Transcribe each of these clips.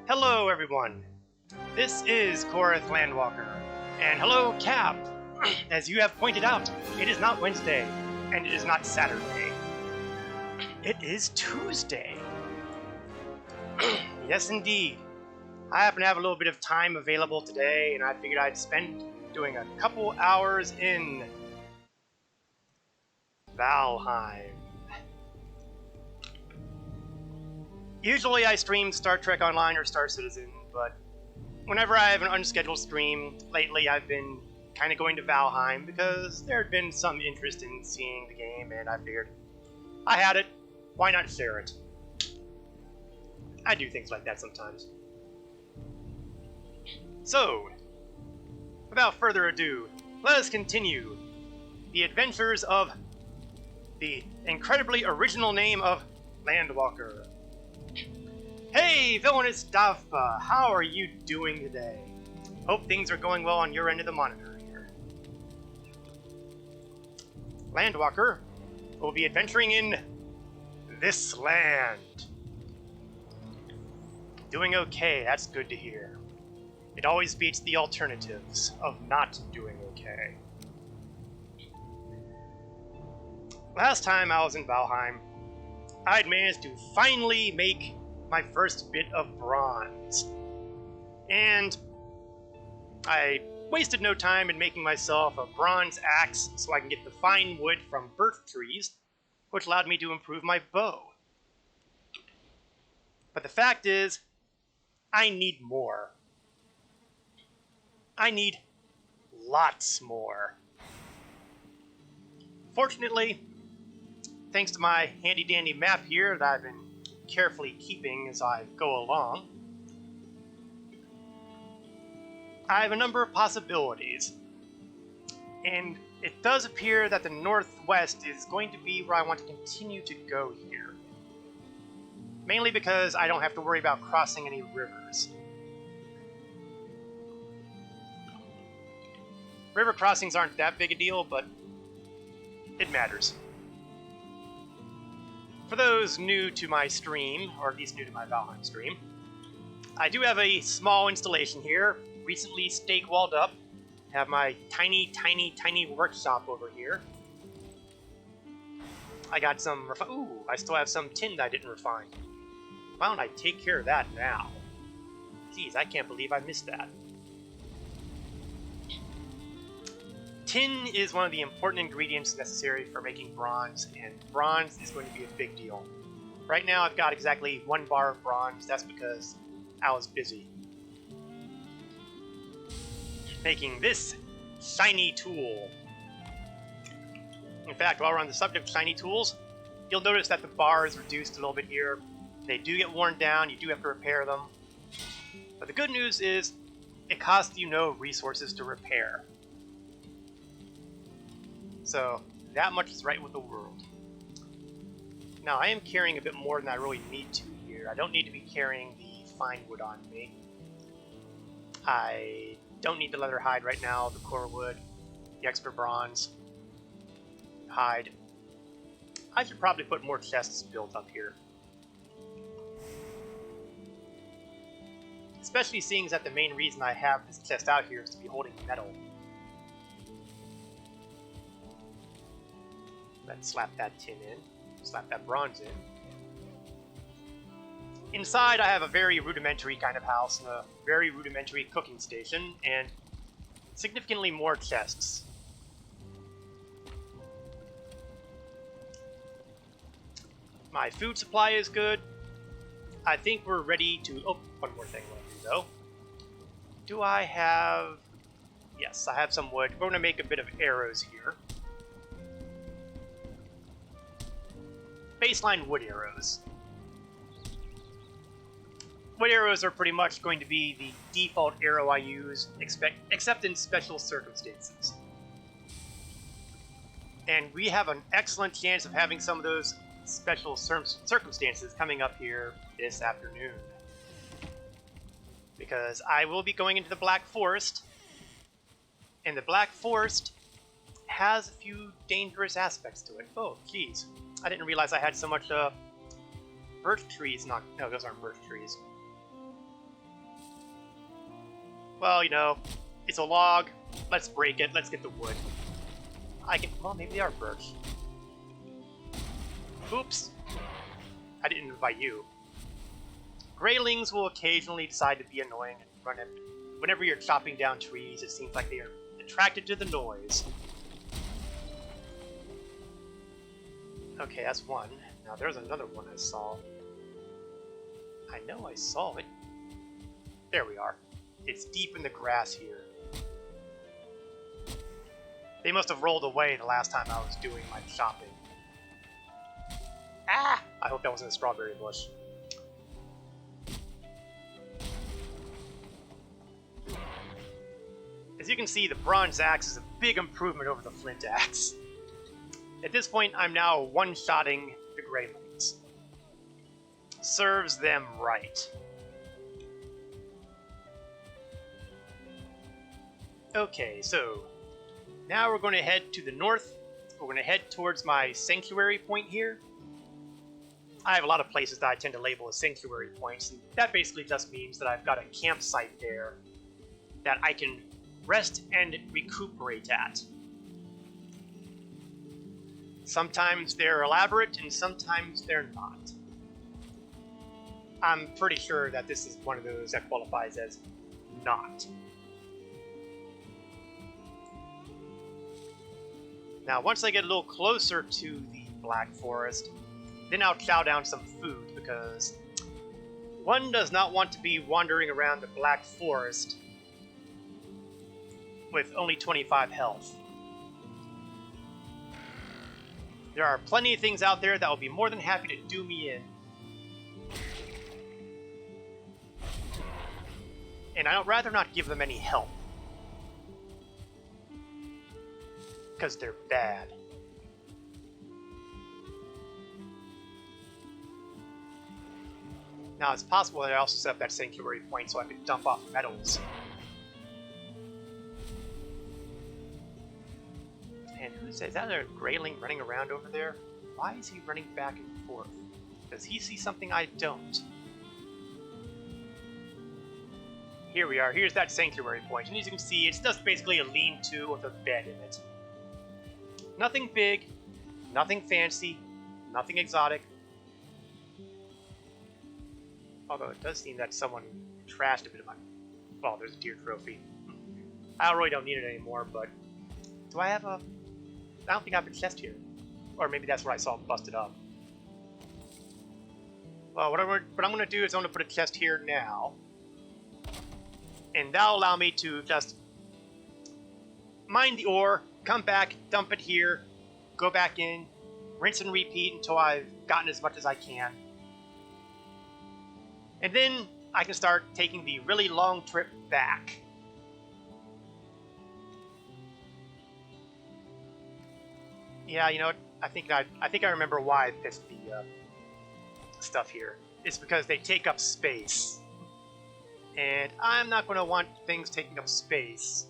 Hello, everyone. This is Korath Landwalker, and hello, Cap. As you have pointed out, it is not Wednesday, and it is not Saturday. It is Tuesday. Yes, indeed. I happen to have a little bit of time available today, and I figured I'd spend doing a couple hours in Valheim. Usually I stream Star Trek Online or Star Citizen, but whenever I have an unscheduled stream, lately I've been kind of going to Valheim because there had been some interest in seeing the game, and I figured I had it, why not share it? I do things like that sometimes. So, without further ado, let us continue the adventures of the incredibly original name of Landwalker. Hey, villainous stuff! How are you doing today? Hope things are going well on your end of the monitor here. Landwalker will be adventuring in this land. Doing okay, that's good to hear. It always beats the alternatives of not doing okay. Last time I was in Valheim, I'd managed to finally make my first bit of bronze. And I wasted no time in making myself a bronze axe so I can get the fine wood from birch trees, which allowed me to improve my bow. But the fact is, I need more. I need lots more. Fortunately, thanks to my handy-dandy map here that I've been carefully keeping as I go along, I have a number of possibilities. And it does appear that the northwest is going to be where I want to continue to go here. Mainly because I don't have to worry about crossing any rivers. River crossings aren't that big a deal, but it matters. For those new to my stream, or at least new to my Valheim stream, I do have a small installation here, recently stake walled up. Have my tiny workshop over here. I got some ooh, I still have some tin that I didn't refine. Why don't I take care of that now? Geez, I can't believe I missed that. Tin is one of the important ingredients necessary for making bronze, and bronze is going to be a big deal. Right now I've got exactly 1 bar of bronze. That's because I was busy making this shiny tool. In fact, while we're on the subject of shiny tools, you'll notice that the bar is reduced a little bit here. They do get worn down, you do have to repair them. But the good news is, it costs you no resources to repair. So, that much is right with the world. Now, I am carrying a bit more than I really need to here. I don't need to be carrying the fine wood on me. I don't need the leather hide right now, the core wood, the extra bronze hide. I should probably put more chests built up here. Especially seeing that the main reason I have this chest out here is to be holding metal. Then slap that tin in, slap that bronze in. Inside I have a very rudimentary kind of house and a very rudimentary cooking station, and significantly more chests. My food supply is good. I think we're ready to... Oh, one more thing left though. Do I have... Yes, I have some wood. We're going to make a bit of arrows here. Baseline wood arrows. Wood arrows are pretty much going to be the default arrow I use, except in special circumstances. And we have an excellent chance of having some of those special circumstances coming up here this afternoon. Because I will be going into the Black Forest, and the Black Forest has a few dangerous aspects to it. Oh, geez. I didn't realize I had so much birch trees knocked... No, those aren't birch trees. Well, you know, it's a log. Let's break it. Let's get the wood. Well, maybe they are birch. Oops. I didn't invite you. Greylings will occasionally decide to be annoying and run in. Whenever you're chopping down trees, it seems like they are attracted to the noise. Okay, that's one. Now there's another one I saw. I know I saw it. There we are. It's deep in the grass here. They must have rolled away the last time I was doing my shopping. Ah! I hope that wasn't a strawberry bush. As you can see, the bronze axe is a big improvement over the flint axe. At this point, I'm now one-shotting the Greylings. Serves them right. Okay, so now we're going to head to the north. We're going to head towards my sanctuary point here. I have a lot of places that I tend to label as sanctuary points, and that basically just means that I've got a campsite there that I can rest and recuperate at. Sometimes they're elaborate, and sometimes they're not. I'm pretty sure that this is one of those that qualifies as not. Now, once I get a little closer to the Black Forest, then I'll chow down some food, because one does not want to be wandering around the Black Forest with only 25 health. There are plenty of things out there that will be more than happy to do me in. And I'd rather not give them any help. Because they're bad. Now, it's possible that I also set up that sanctuary point so I could dump off metals. And is that a Greyling running around over there? Why is he running back and forth? Does he see something I don't? Here we are. Here's that sanctuary point. And as you can see, it's just basically a lean-to with a bed in it. Nothing big, nothing fancy, nothing exotic. Although it does seem that someone trashed a bit of my... Well, there's a deer trophy. I really don't need it anymore, but... Do I have a... I don't think I have a chest here. Or maybe that's where I saw it busted up. Well, what I'm going to do is I'm going to put a chest here now. And that'll allow me to just... mine the ore, come back, dump it here, go back in, rinse and repeat until I've gotten as much as I can. And then I can start taking the really long trip back. Yeah, you know what? I think I remember why I pitched the stuff here. It's because they take up space. And I'm not going to want things taking up space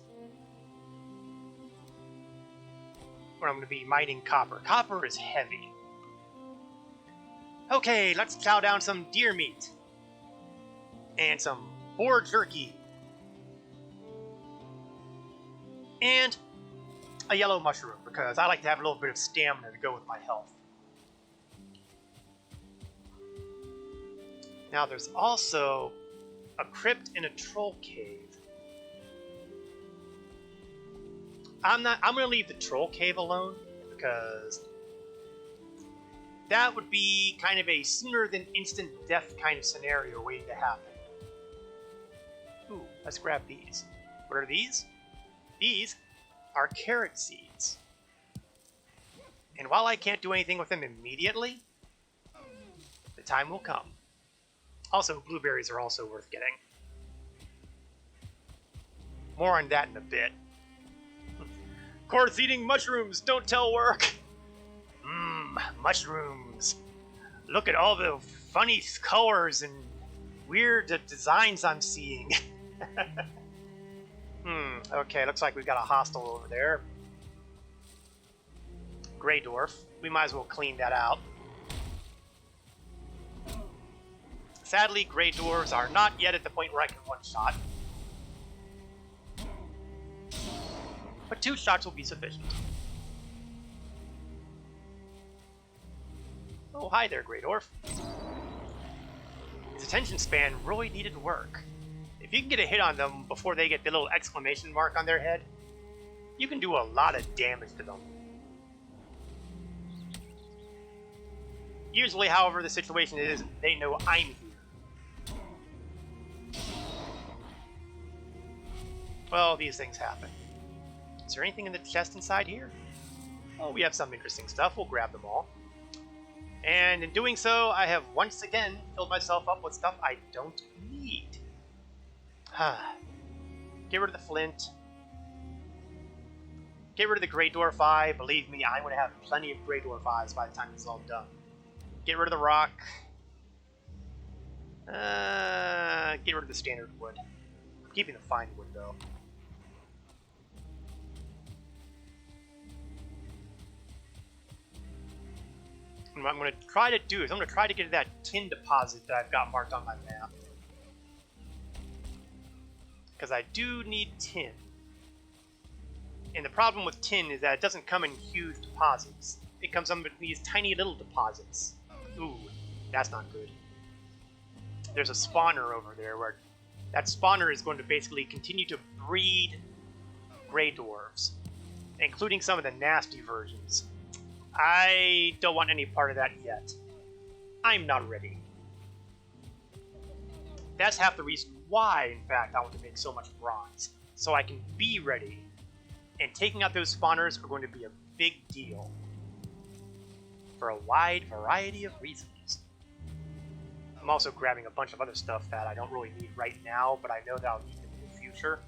when I'm going to be mining copper. Copper is heavy. Okay, let's chow down some deer meat. And some boar jerky. And a yellow mushroom, because I like to have a little bit of stamina to go with my health. Now there's also a crypt in a troll cave. I'm gonna leave the troll cave alone, because that would be kind of a sooner than instant death kind of scenario waiting to happen. Ooh, let's grab these. What are these? These are carrot seeds. And while I can't do anything with them immediately, the time will come. Also, blueberries are also worth getting. More on that in a bit. Course eating mushrooms, don't tell work! Mmm, mushrooms. Look at all the funny colors and weird designs I'm seeing. Okay, looks like we've got a hostel over there. Grey Dwarf. We might as well clean that out. Sadly, Grey Dwarves are not yet at the point where I can one-shot. but 2 shots will be sufficient. Oh, hi there, Grey Dwarf. His attention span really needed work. If you can get a hit on them before they get the little exclamation mark on their head, you can do a lot of damage to them. Usually, however, the situation is they know I'm here. Well, these things happen. Is there anything in the chest inside here? Oh, we have some interesting stuff. We'll grab them all. And in doing so, I have once again filled myself up with stuff I don't need. Get rid of the flint. Get rid of the Grey Dwarf Eye. Believe me, I'm going to have plenty of Grey Dwarf Eyes by the time this is all done. Get rid of the rock. Get rid of the standard wood. I'm keeping the fine wood, though. And what I'm going to try to do is I'm going to try to get to that tin deposit that I've got marked on my map. Because I do need tin. And the problem with tin is that it doesn't come in huge deposits. It comes in these tiny little deposits. Ooh, that's not good. There's a spawner over there where that spawner is going to basically continue to breed Grey Dwarves, including some of the nasty versions. I don't want any part of that yet. I'm not ready. That's half the reason why, in fact, I want to make so much bronze, so I can be ready. And taking out those spawners are going to be a big deal. For a wide variety of reasons. I'm also grabbing a bunch of other stuff that I don't really need right now, but I know that I'll need them in the future.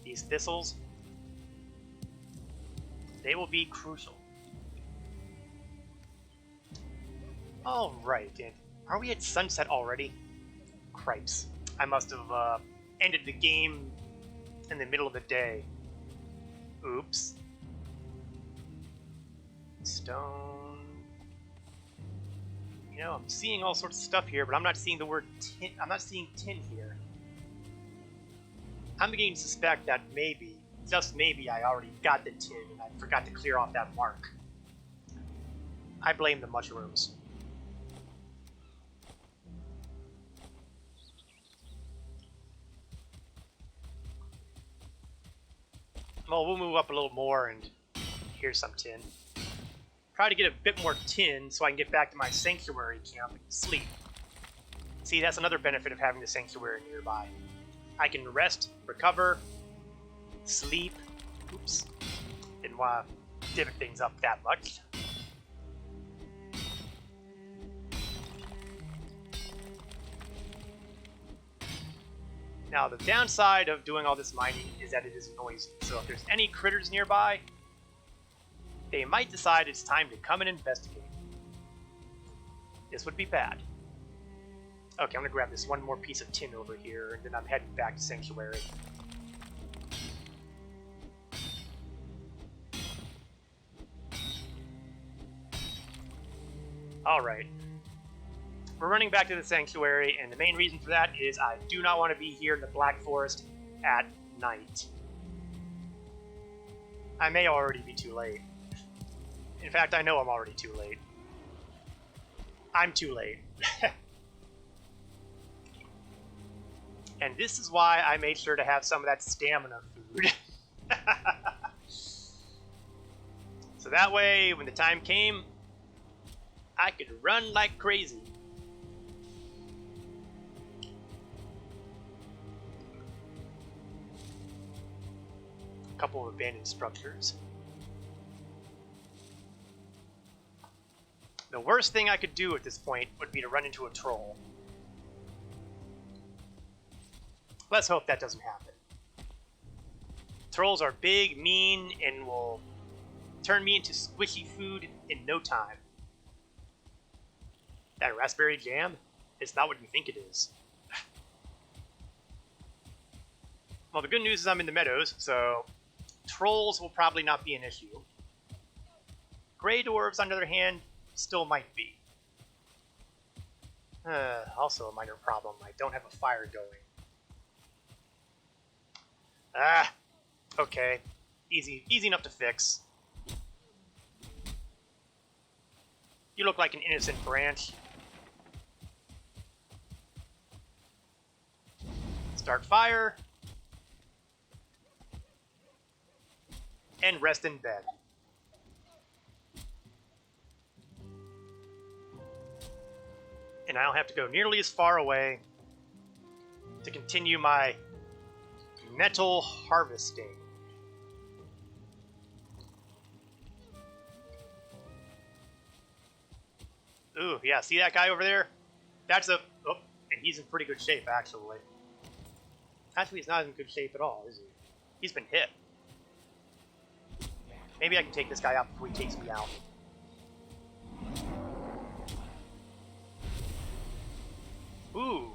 These thistles. They will be crucial. Alright, and are we at sunset already? Cripes. I must have ended the game in the middle of the day. Oops. Stone. You know, I'm seeing all sorts of stuff here, but I'm not seeing the word tin. I'm not seeing tin here. I'm beginning to suspect that maybe, just maybe, I already got the tin and I forgot to clear off that mark. I blame the mushrooms. Well, we'll move up a little more and here's some tin. Try to get a bit more tin so I can get back to my sanctuary camp and sleep. See, that's another benefit of having the sanctuary nearby. I can rest, recover, sleep. Oops. Didn't want to divot things up that much. Now, the downside of doing all this mining is that it is noisy, so if there's any critters nearby, they might decide it's time to come and investigate. This would be bad. Okay, I'm gonna grab this one more piece of tin over here, and then I'm heading back to Sanctuary. Alright. We're running back to the Sanctuary, and the main reason for that is I do not want to be here in the Black Forest at night. I may already be too late. In fact, I know I'm already too late. I'm too late. And this is why I made sure to have some of that stamina food. So that way, when the time came, I could run like crazy. A couple of abandoned structures. The worst thing I could do at this point would be to run into a troll. Let's hope that doesn't happen. Trolls are big, mean, and will turn me into squishy food in no time. That raspberry jam? It's not what you think it is. Well, the good news is I'm in the meadows, so trolls will probably not be an issue. Grey dwarves, on the other hand, still might be. Also a minor problem. I don't have a fire going. Ah, okay. Easy enough to fix. You look like an innocent branch. Start fire. And rest in bed. And I don't have to go nearly as far away to continue my metal harvesting. Ooh, yeah, see that guy over there? That's a... Oh, and he's in pretty good shape, actually. Actually, he's not in good shape at all, is he? He's been hit. Maybe I can take this guy out before he takes me out. Ooh.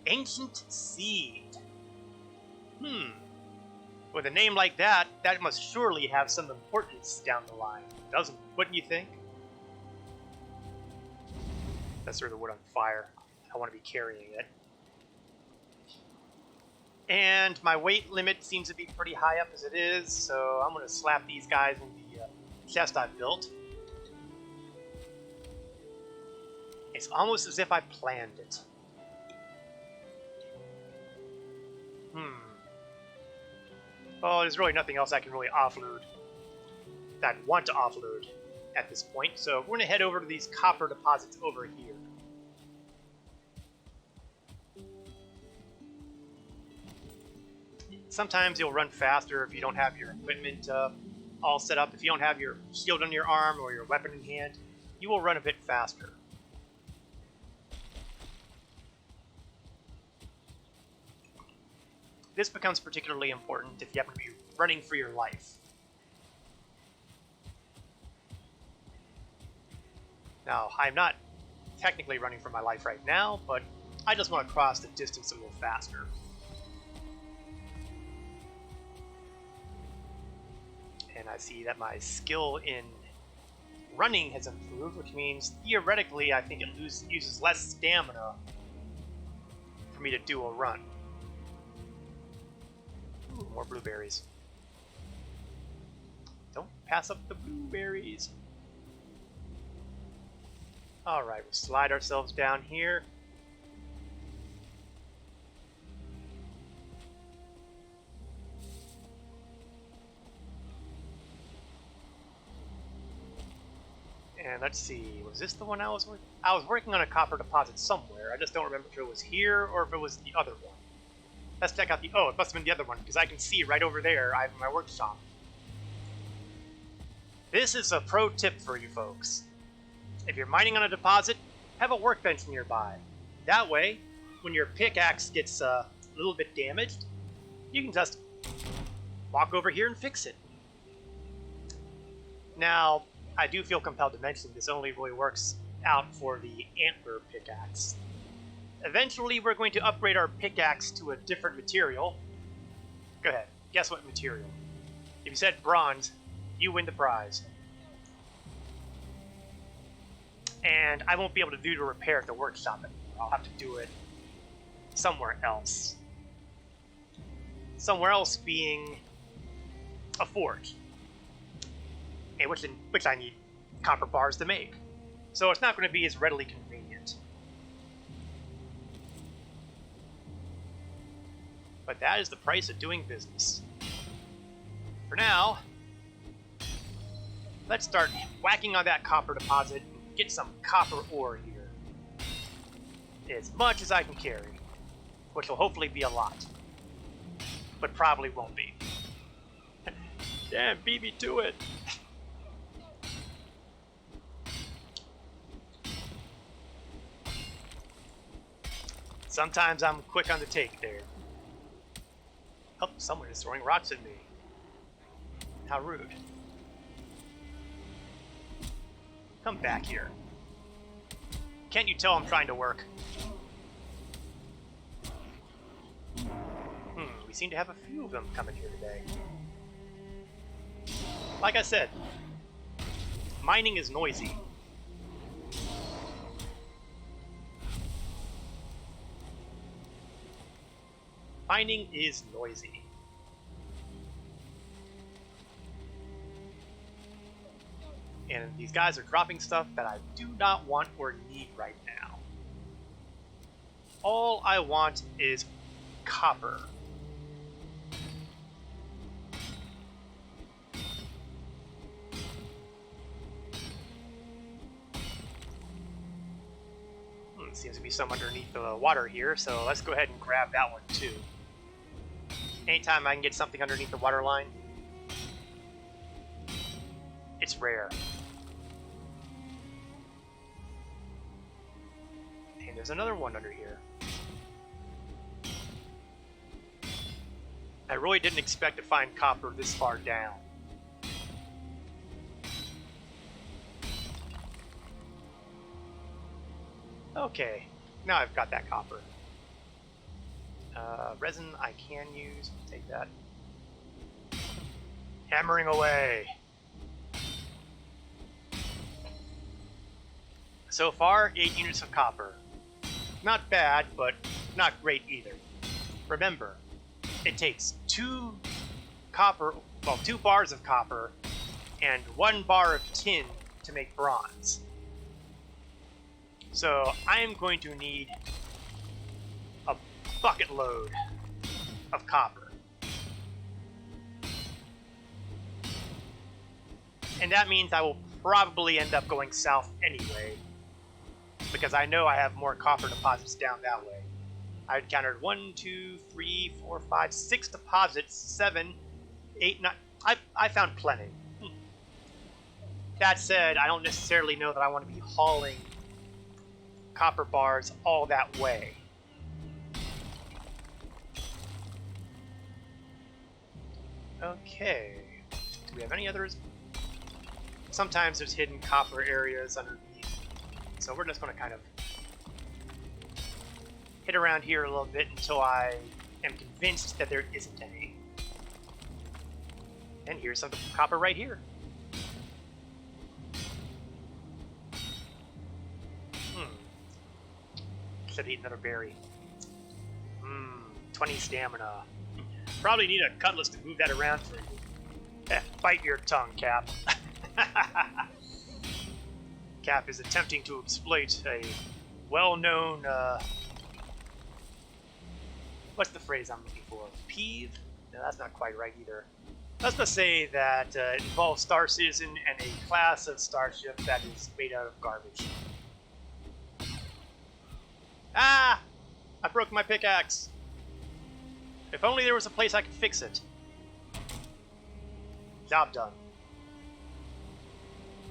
Ancient Seed. With a name like that, that must surely have some importance down the line, wouldn't you think? Let's throw the wood on fire. I want to be carrying it. And my weight limit seems to be pretty high up as it is, so I'm going to slap these guys in the chest I've built. It's almost as if I planned it. Oh, there's really nothing else I can really offload that I want to offload at this point, so we're going to head over to these copper deposits over here. Sometimes you'll run faster if you don't have your equipment all set up. If you don't have your shield on your arm or your weapon in hand, you will run a bit faster. This becomes particularly important if you happen to be running for your life. Now, I'm not technically running for my life right now, but I just want to cross the distance a little faster. And I see that my skill in running has improved, which means theoretically I think it uses less stamina for me to do a run. Ooh, more blueberries. Don't pass up the blueberries. Alright, we'll slide ourselves down here. And let's see, was this the one I was working? I was working on a copper deposit somewhere. I just don't remember if it was here or if it was the other one. Let's check out the... Oh, it must have been the other one, because I can see right over there I have my workshop. This is a pro tip for you folks. If you're mining on a deposit, have a workbench nearby. That way, when your pickaxe gets a little bit damaged, you can just walk over here and fix it. Now, I do feel compelled to mention this only really works out for the antler pickaxe. Eventually, we're going to upgrade our pickaxe to a different material. Go ahead, guess what material? If you said bronze, you win the prize. And I won't be able to do the repair at the workshop anymore. I'll have to do it somewhere else. Somewhere else being a forge, and which I need copper bars to make. So it's not going to be as readily convenient. But that is the price of doing business. For now, let's start whacking on that copper deposit and get some copper ore here. As much as I can carry, which will hopefully be a lot. But probably won't be. Damn, beat me to it! Sometimes I'm quick on the take there. Oh, someone is throwing rocks at me. How rude. Come back here. Can't you tell I'm trying to work? We seem to have a few of them coming here today. Like I said, mining is noisy. Mining is noisy. And these guys are dropping stuff that I do not want or need right now. All I want is copper. Seems to be some underneath the water here, so let's go ahead and grab that one too. Anytime I can get something underneath the water line, it's rare. And there's another one under here. I really didn't expect to find copper this far down. Okay, now I've got that copper. Resin I can use, take that. Hammering away. So far, 8 units of copper. Not bad, but not great either. Remember, it takes 2 bars of copper and 1 bar of tin to make bronze. So I am going to need a bucket load of copper. And that means I will probably end up going south anyway, because I know I have more copper deposits down that way. I counted 1, 2, 3, 4, 5, 6 deposits, 7, 8, 9. I found plenty. That said, I don't necessarily know that I want to be hauling copper bars all that way. Okay. Do we have any others? Sometimes there's hidden copper areas underneath. So we're just going to kind of hit around here a little bit until I am convinced that there isn't any. And here's some copper right here. Should eat another berry. 20 stamina. Probably need a cutlass to move that around for you. Bite your tongue, Cap. Cap is attempting to exploit a well-known, what's the phrase I'm looking for? Peeve? No, that's not quite right either. Let's just say that it involves Star Citizen and a class of starship that is made out of garbage. Ah! I broke my pickaxe. If only there was a place I could fix it. Job done.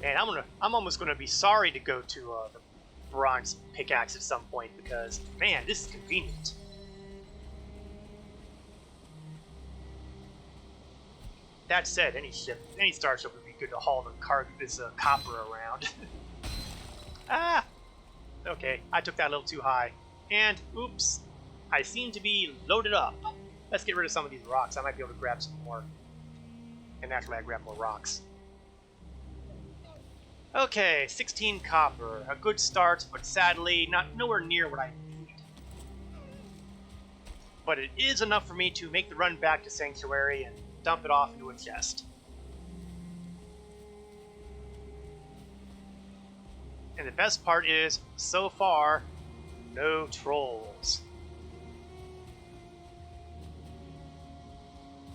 Man, I'm almost gonna be sorry to go to the bronze pickaxe at some point because, man, this is convenient. That said, any starship would be good to haul this copper around. Ah! Okay, I took that a little too high. And, oops, I seem to be loaded up. Let's get rid of some of these rocks. I might be able to grab some more. And naturally, I grab more rocks. Okay, 16 copper. A good start, but sadly, nowhere near what I need. But it is enough for me to make the run back to Sanctuary and dump it off into a chest. And the best part is, so far, no trolls.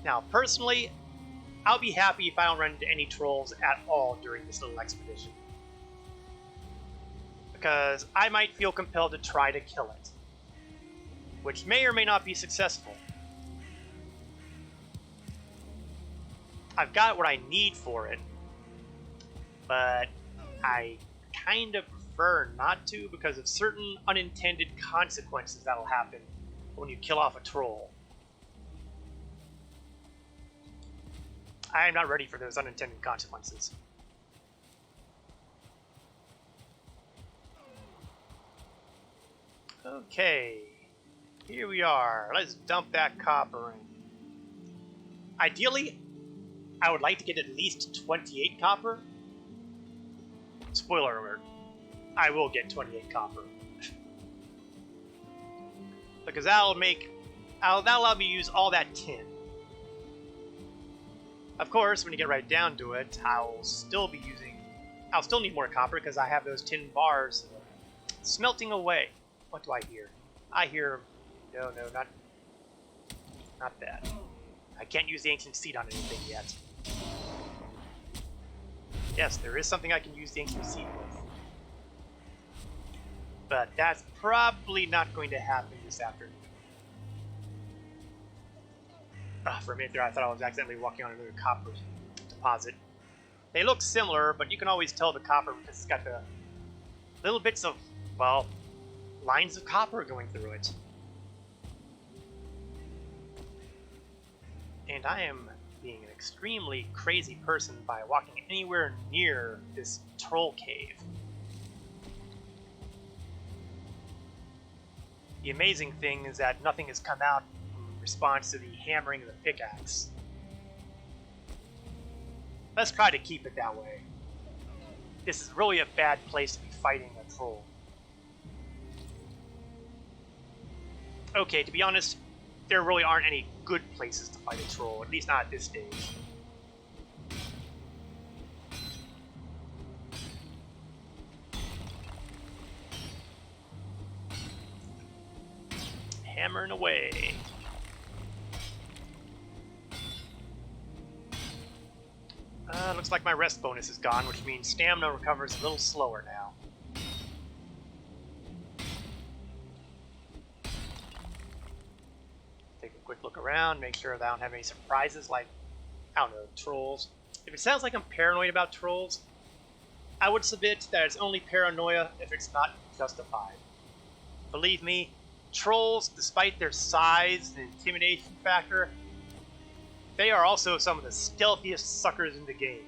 Now, personally, I'll be happy if I don't run into any trolls at all during this little expedition. Because I might feel compelled to try to kill it. Which may or may not be successful. I've got what I need for it. But I kind of prefer not to because of certain unintended consequences that'll happen when you kill off a troll. I am not ready for those unintended consequences. Okay, here we are. Let's dump that copper in. Ideally, I would like to get at least 28 copper. Spoiler alert, I will get 28 copper. Because that'll allow me to use all that tin. Of course, when you get right down to it, I'll still be using I'll still need more copper because I have those tin bars smelting away. What do I hear? I hear... No, not that. I can't use the ancient seed on anything yet. Yes, there is something I can use the ancient seed with. But that's probably not going to happen this afternoon. For a minute there, I thought I was accidentally walking on another copper deposit. They look similar, but you can always tell the copper because it's got the little bits of, well, lines of copper going through it. And I am being an extremely crazy person by walking anywhere near this troll cave. The amazing thing is that nothing has come out in response to the hammering of the pickaxe. Let's try to keep it that way. This is really a bad place to be fighting a troll. Okay, to be honest, there really aren't any good places to fight a troll, at least not at this stage. Hammering away. Looks like my rest bonus is gone, which means stamina recovers a little slower now. Take a quick look around, make sure that I don't have any surprises like, I don't know, trolls. If it sounds like I'm paranoid about trolls, I would submit that it's only paranoia if it's not justified. Believe me, trolls, despite their size and intimidation factor, they are also some of the stealthiest suckers in the game.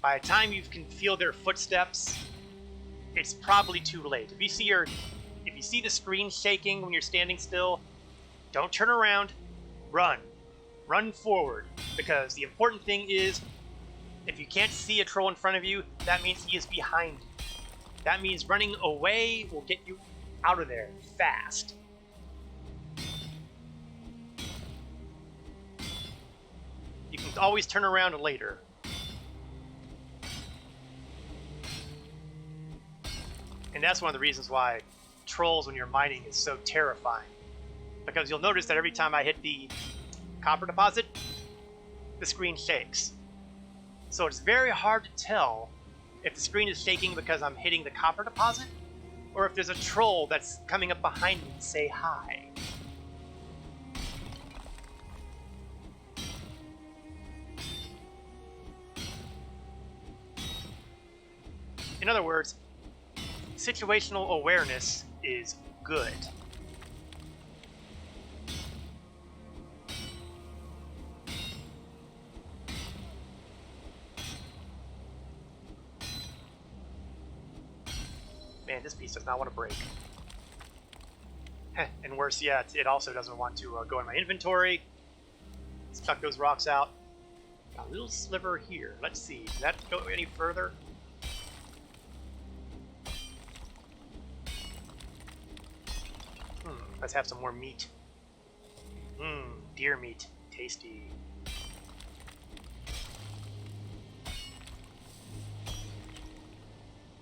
By the time you can feel their footsteps, it's probably too late. If you see the screen shaking when you're standing still, don't turn around, run. Run forward, because the important thing is, if you can't see a troll in front of you, that means he is behind you. That means running away will get you out of there fast. You can always turn around later. And that's one of the reasons why trolls when you're mining is so terrifying. Because you'll notice that every time I hit the copper deposit, the screen shakes. So it's very hard to tell if the screen is shaking because I'm hitting the copper deposit, or if there's a troll that's coming up behind me to say hi. In other words, situational awareness is good. Man, this piece does not want to break. And worse yet, it also doesn't want to go in my inventory. Let's chuck those rocks out. Got a little sliver here. Let's see. Does that go any further? Let's have some more meat. Deer meat. Tasty.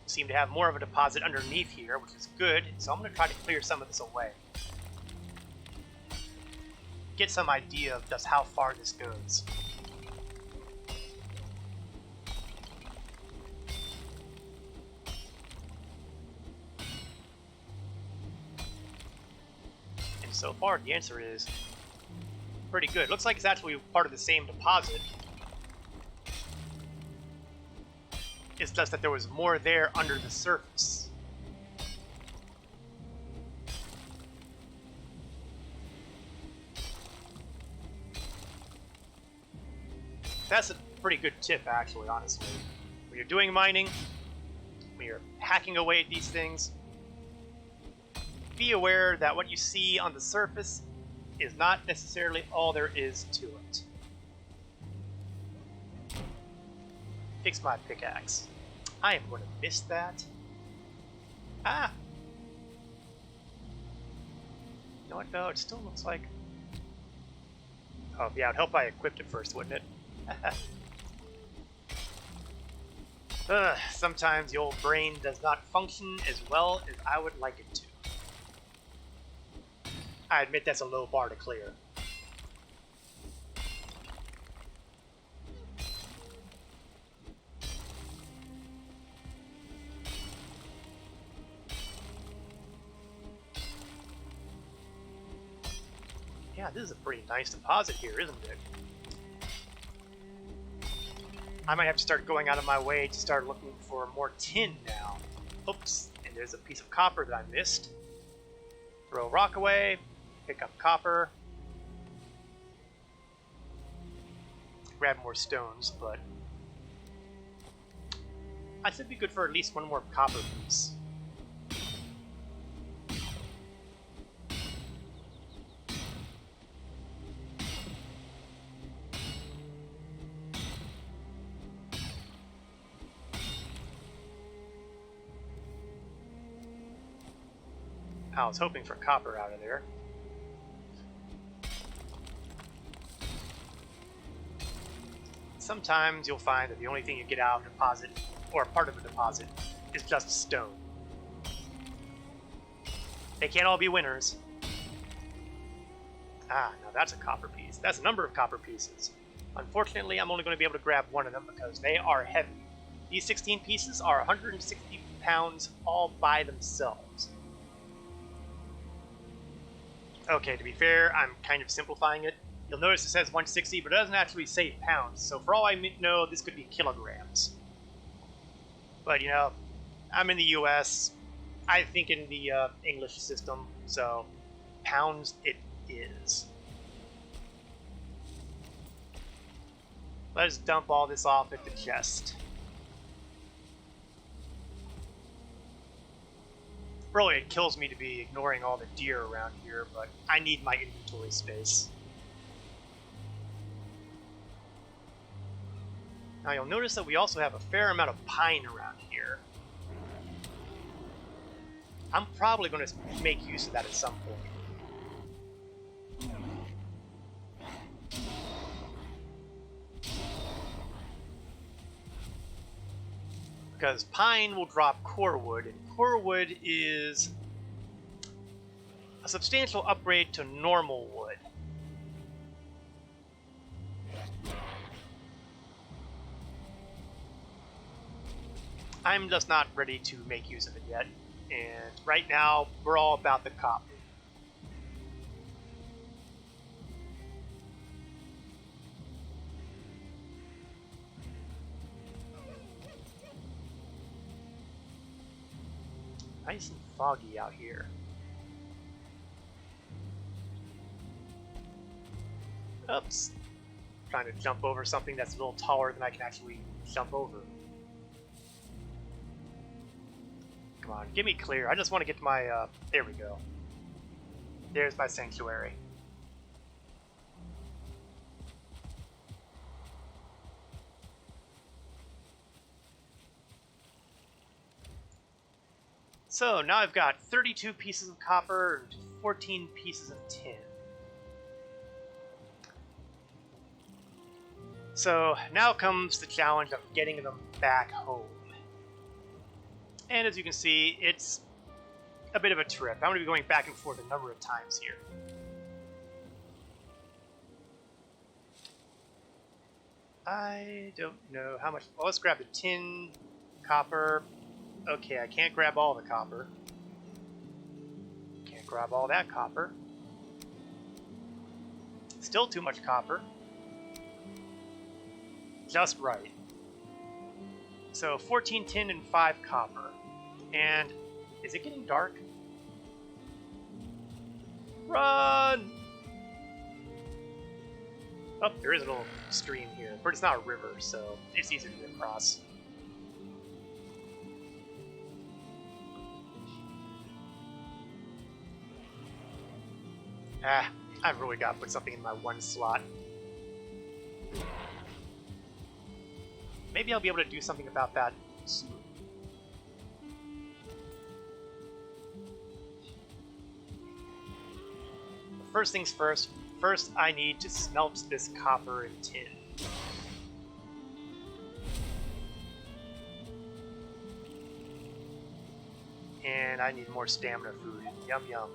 Seem to have more of a deposit underneath here, which is good, so I'm going to try to clear some of this away. Get some idea of just how far this goes. And so far, the answer is pretty good. Looks like it's actually part of the same deposit. It's just that there was more there under the surface. That's a pretty good tip, actually, honestly. When you're doing mining, when you're hacking away at these things, be aware that what you see on the surface is not necessarily all there is to it. Fix my pickaxe. I am going to miss that. Ah! You know what, though? It still looks like... Oh, yeah, it'd help if I equipped it first, wouldn't it? Sometimes the old brain does not function as well as I would like it to. I admit that's a low bar to clear. Yeah, this is a pretty nice deposit here, isn't it? I might have to start going out of my way to start looking for more tin now. Oops, and there's a piece of copper that I missed. Throw rock away, pick up copper. Grab more stones, but I should be good for at least one more copper piece. I was hoping for copper out of there. Sometimes you'll find that the only thing you get out of a deposit, or part of a deposit, is just stone. They can't all be winners. Ah, now that's a copper piece. That's a number of copper pieces. Unfortunately, I'm only going to be able to grab one of them because they are heavy. These 16 pieces are 160 pounds all by themselves. Okay, to be fair, I'm kind of simplifying it. You'll notice it says 160, but it doesn't actually say pounds, so for all I know, this could be kilograms. But, you know, I'm in the US, I think in the English system, so pounds it is. Let's dump all this off at the chest. Really, it kills me to be ignoring all the deer around here, but I need my inventory space. Now you'll notice that we also have a fair amount of pine around here. I'm probably going to make use of that at some point. Because pine will drop core wood, and core wood is a substantial upgrade to normal wood. I'm just not ready to make use of it yet, and right now we're all about the copper. Nice and foggy out here. Oops. Trying to jump over something that's a little taller than I can actually jump over. Come on, give me clear. I just want to get to my, there we go. There's my sanctuary. So now I've got 32 pieces of copper and 14 pieces of tin. So now comes the challenge of getting them back home. And as you can see, it's a bit of a trip. I'm going to be going back and forth a number of times here. I don't know how much. Well, let's grab the tin, copper. Okay, I can't grab all the copper. Can't grab all that copper. Still too much copper. Just right. So 14 tin and 5 copper. And is it getting dark? Run! Oh, there is a little stream here, but it's not a river, so it's easy to get across. Ah, I've really got to put something in my one slot. Maybe I'll be able to do something about that soon. First things first. First, I need to smelt this copper and tin. And I need more stamina food. Yum yum.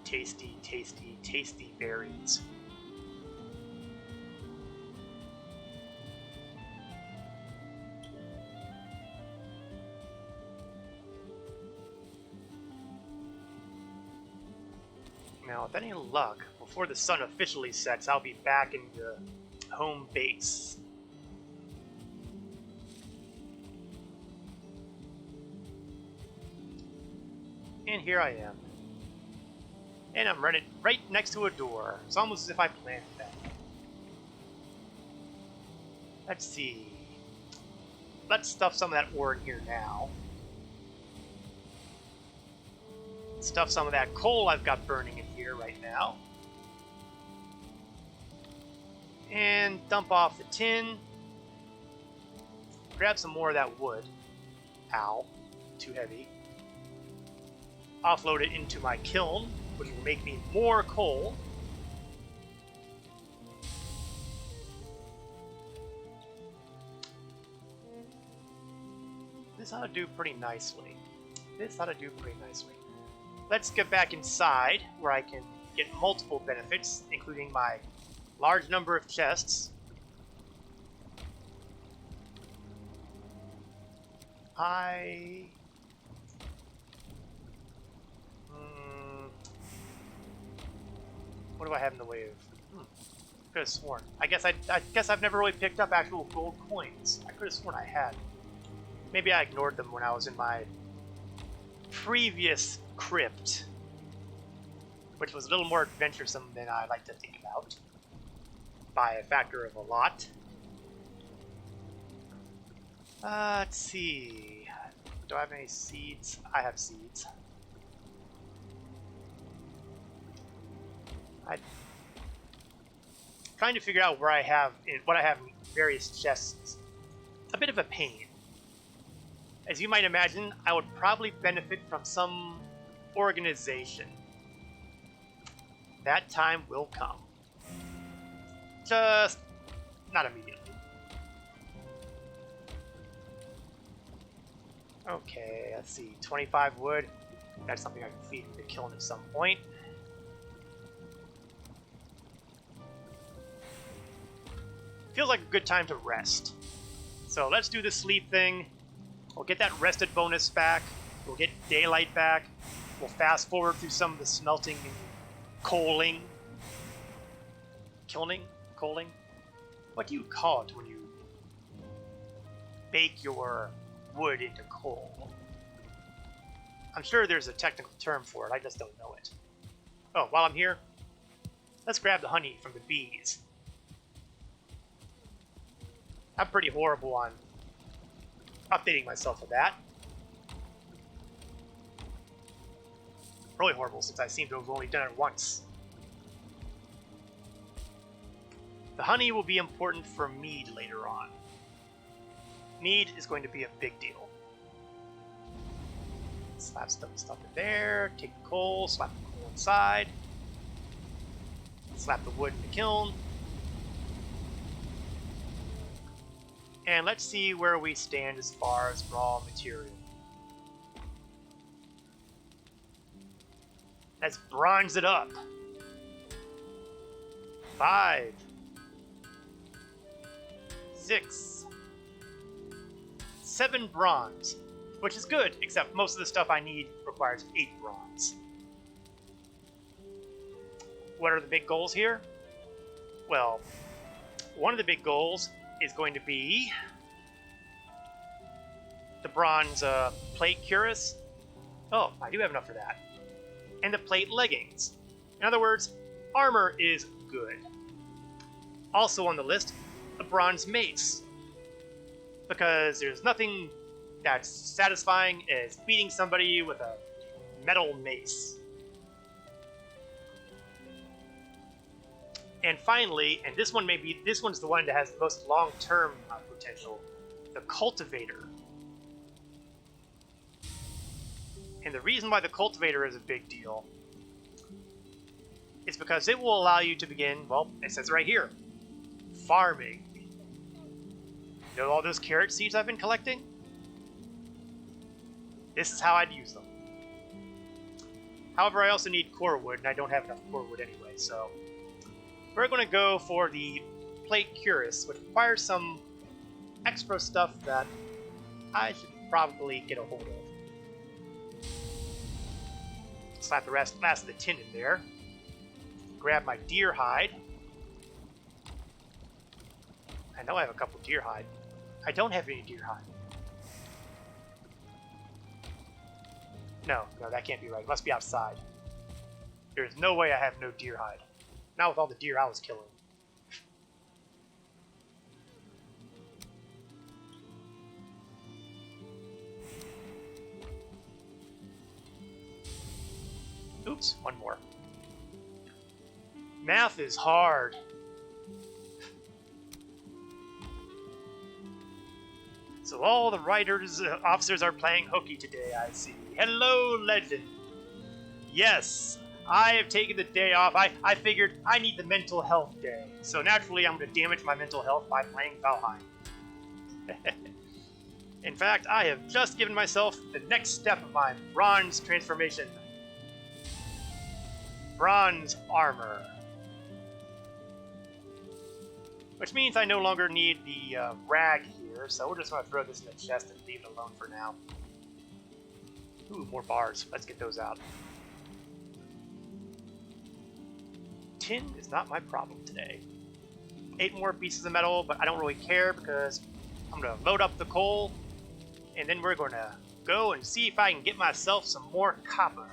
Tasty, tasty, tasty berries. Now, with any luck, before the sun officially sets, I'll be back in the home base. And here I am. And I'm running right next to a door. It's almost as if I planned that. Let's see. Let's stuff some of that ore in here now. Stuff some of that coal I've got burning in here right now. And dump off the tin. Grab some more of that wood. Ow. Too heavy. Offload it into my kiln, which will make me more coal. This ought to do pretty nicely. Let's get back inside, where I can get multiple benefits, including my large number of chests. What do I have in the way of? Could have sworn. I guess I've never really picked up actual gold coins. I could have sworn I had. Maybe I ignored them when I was in my previous crypt, which was a little more adventuresome than I like to think about, by a factor of a lot. Let's see. Do I have any seeds? I have seeds. I'm trying to figure out where I have what I have in various chests. A bit of a pain. As you might imagine, I would probably benefit from some organization. That time will come. Just not immediately. Okay, let's see. 25 wood. That's something I can feed into the kiln at some point. Feels like a good time to rest. So let's do the sleep thing. We'll get that rested bonus back. We'll get daylight back. We'll fast forward through some of the smelting and coaling. Coaling? What do you call it when you bake your wood into coal? I'm sure there's a technical term for it, I just don't know it. Oh, while I'm here, let's grab the honey from the bees. I'm pretty horrible on updating myself with that. Really horrible, since I seem to have only done it once. The honey will be important for mead later on. Mead is going to be a big deal. Slap some stuff in there, take the coal, slap the coal inside, slap the wood in the kiln. And let's see where we stand as far as raw material. Let's bronze it up. 5, 6, 7 bronze, which is good, except most of the stuff I need requires 8 bronze. What are the big goals here? Well, one of the big goals is going to be the bronze plate cuirass. Oh, I do have enough for that. And the plate leggings. In other words, armor is good. Also on the list, the bronze mace. Because there's nothing that's satisfying as beating somebody with a metal mace. And finally, and this one's the one that has the most long-term potential, the cultivator. And the reason why the cultivator is a big deal is because it will allow you to begin, well, it says right here, farming. You know all those carrot seeds I've been collecting? This is how I'd use them. However, I also need core wood, and I don't have enough core wood anyway, so we're going to go for the plate cuirass, which requires some extra stuff that I should probably get a hold of. Slap the last of the tin in there. Grab my deer hide. I know I have a couple deer hide. I don't have any deer hide. No, that can't be right. It must be outside. There's no way I have no deer hide. Not with all the deer I was killing. Oops, one more. Math is hard. So all the officers are playing hooky today, I see. Hello, legend. Yes, I have taken the day off. I figured I need the mental health day. So naturally, I'm going to damage my mental health by playing Valheim. In fact, I have just given myself the next step of my bronze transformation. Bronze armor. Which means I no longer need the rag here, so we're just going to throw this in the chest and leave it alone for now. Ooh, more bars. Let's get those out. Tin is not my problem today. 8 more pieces of metal, but I don't really care because I'm going to load up the coal, and then we're going to go and see if I can get myself some more copper.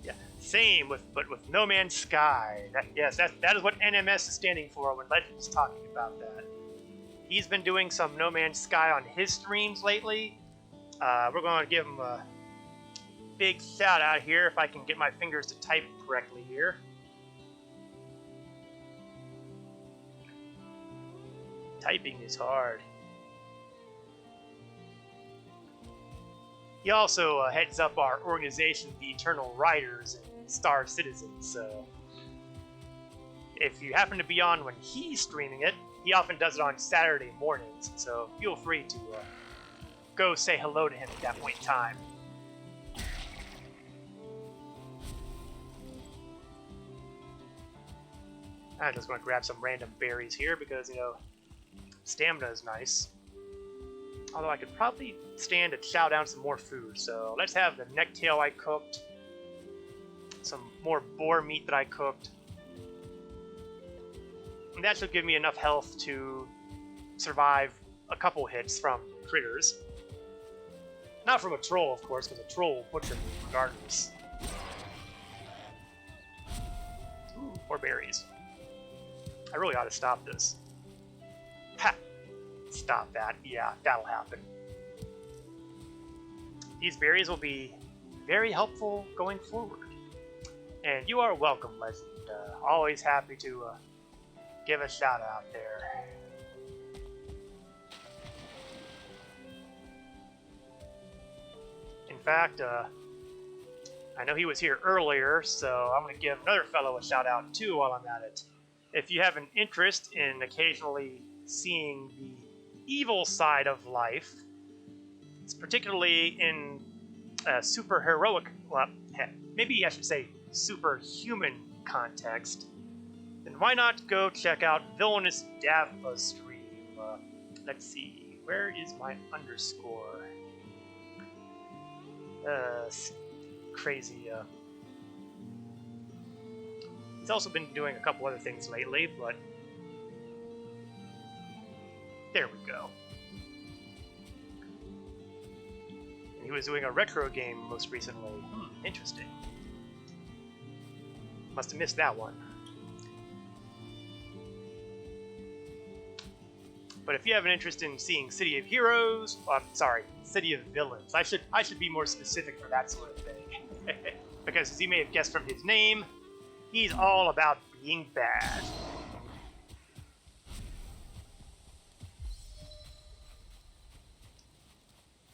Yeah, same but with No Man's Sky. That is what NMS is standing for when Legend's talking about that. He's been doing some No Man's Sky on his streams lately. We're going to give him a big shout out here if I can get my fingers to type correctly here. Typing is hard. He also heads up our organization, the Eternal Riders and Star Citizens, so if you happen to be on when he's streaming it, he often does it on Saturday mornings, so feel free to go say hello to him at that point in time. I'm just going to grab some random berries here because, stamina is nice. Although I could probably stand to chow down some more food, so let's have the necktail I cooked, some more boar meat that I cooked. And that should give me enough health to survive a couple hits from critters. Not from a troll, of course, because a troll will butcher me regardless. Ooh, more berries. I really ought to stop this. Ha! Stop that. Yeah, that'll happen. These berries will be very helpful going forward. And you are welcome, Legend. Always happy to give a shout out there. In fact, I know he was here earlier, so I'm going to give another fellow a shout out too while I'm at it. If you have an interest in occasionally seeing the evil side of life, it's particularly in a superheroic, well, maybe I should say superhuman context, then why not go check out Villainous Davma's stream? Let's see, where is my underscore? Crazy, he's also been doing a couple other things lately, but there we go. And he was doing a retro game most recently. Interesting. Must have missed that one. But if you have an interest in seeing City of Heroes, City of Villains. I should be more specific for that sort of thing. Because as you may have guessed from his name, he's all about being bad.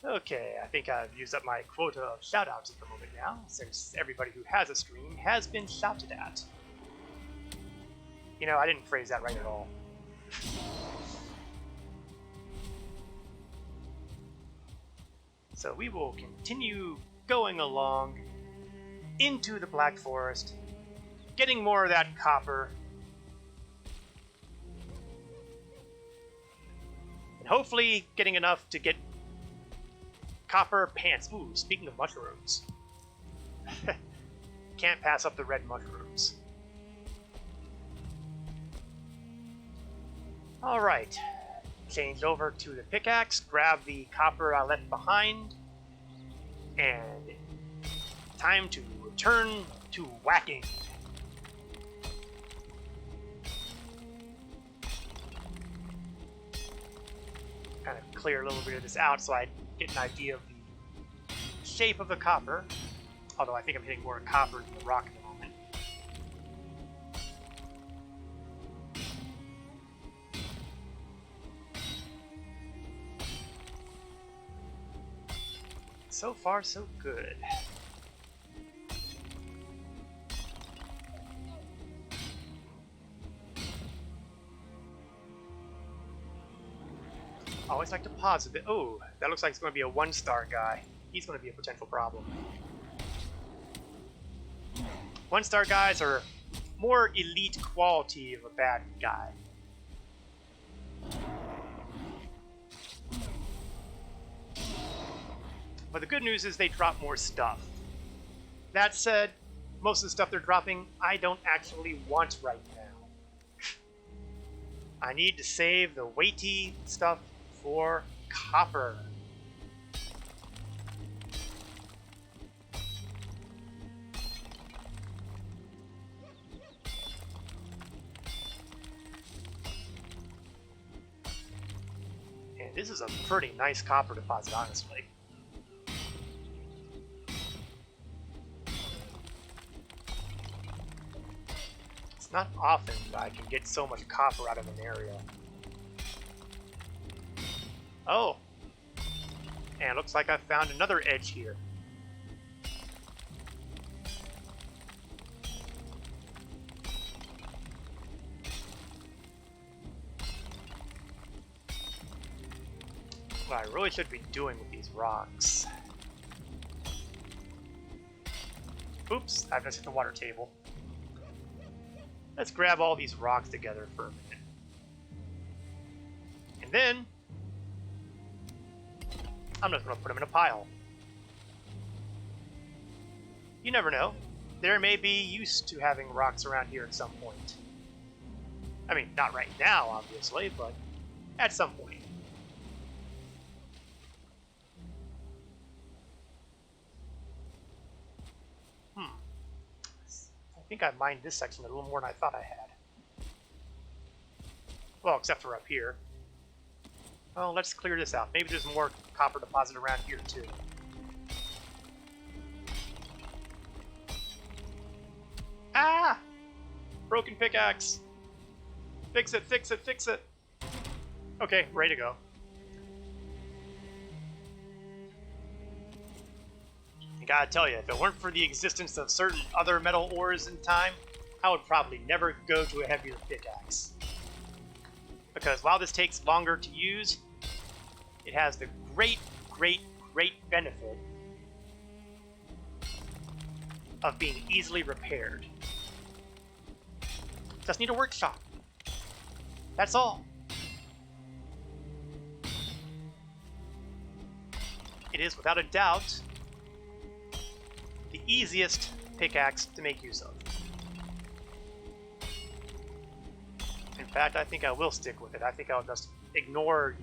Okay, I think I've used up my quota of shoutouts at the moment now, since everybody who has a stream has been shouted at. I didn't phrase that right at all. So we will continue going along into the Black Forest, getting more of that copper, and hopefully getting enough to get copper pants. Ooh, speaking of mushrooms. Can't pass up the red mushrooms. Alright. Change over to the pickaxe, grab the copper I left behind, and time to return to whacking. Kind of clear a little bit of this out so I get an idea of the shape of the copper, although I think I'm hitting more copper than the rock at the moment. So far, so good. I always like to pause a bit. Oh, that looks like it's going to be a 1-star guy. He's going to be a potential problem. 1-star guys are more elite quality of a bad guy. But the good news is they drop more stuff. That said, most of the stuff they're dropping, I don't actually want right now. I need to save the weighty stuff for copper. And this is a pretty nice copper deposit, honestly. It's not often that I can get so much copper out of an area. Oh! And looks like I found another edge here. What I really should be doing with these rocks. Oops, I've just hit the water table. Let's grab all these rocks together for a minute. And then I'm just going to put them in a pile. You never know. There may be use to having rocks around here at some point. I mean, not right now, obviously, but at some point. I think I mined this section a little more than I thought I had. Well, except for up here. Well, let's clear this out. Maybe there's more copper deposit around here, too. Ah! Broken pickaxe! Fix it, fix it, fix it! Okay, ready to go. I gotta tell you, if it weren't for the existence of certain other metal ores in time, I would probably never go to a heavier pickaxe. Because while this takes longer to use, it has the great benefit of being easily repaired. Just need a workshop. That's all. It is, without a doubt, the easiest pickaxe to make use of. In fact, I think I will stick with it. I think I'll just ignore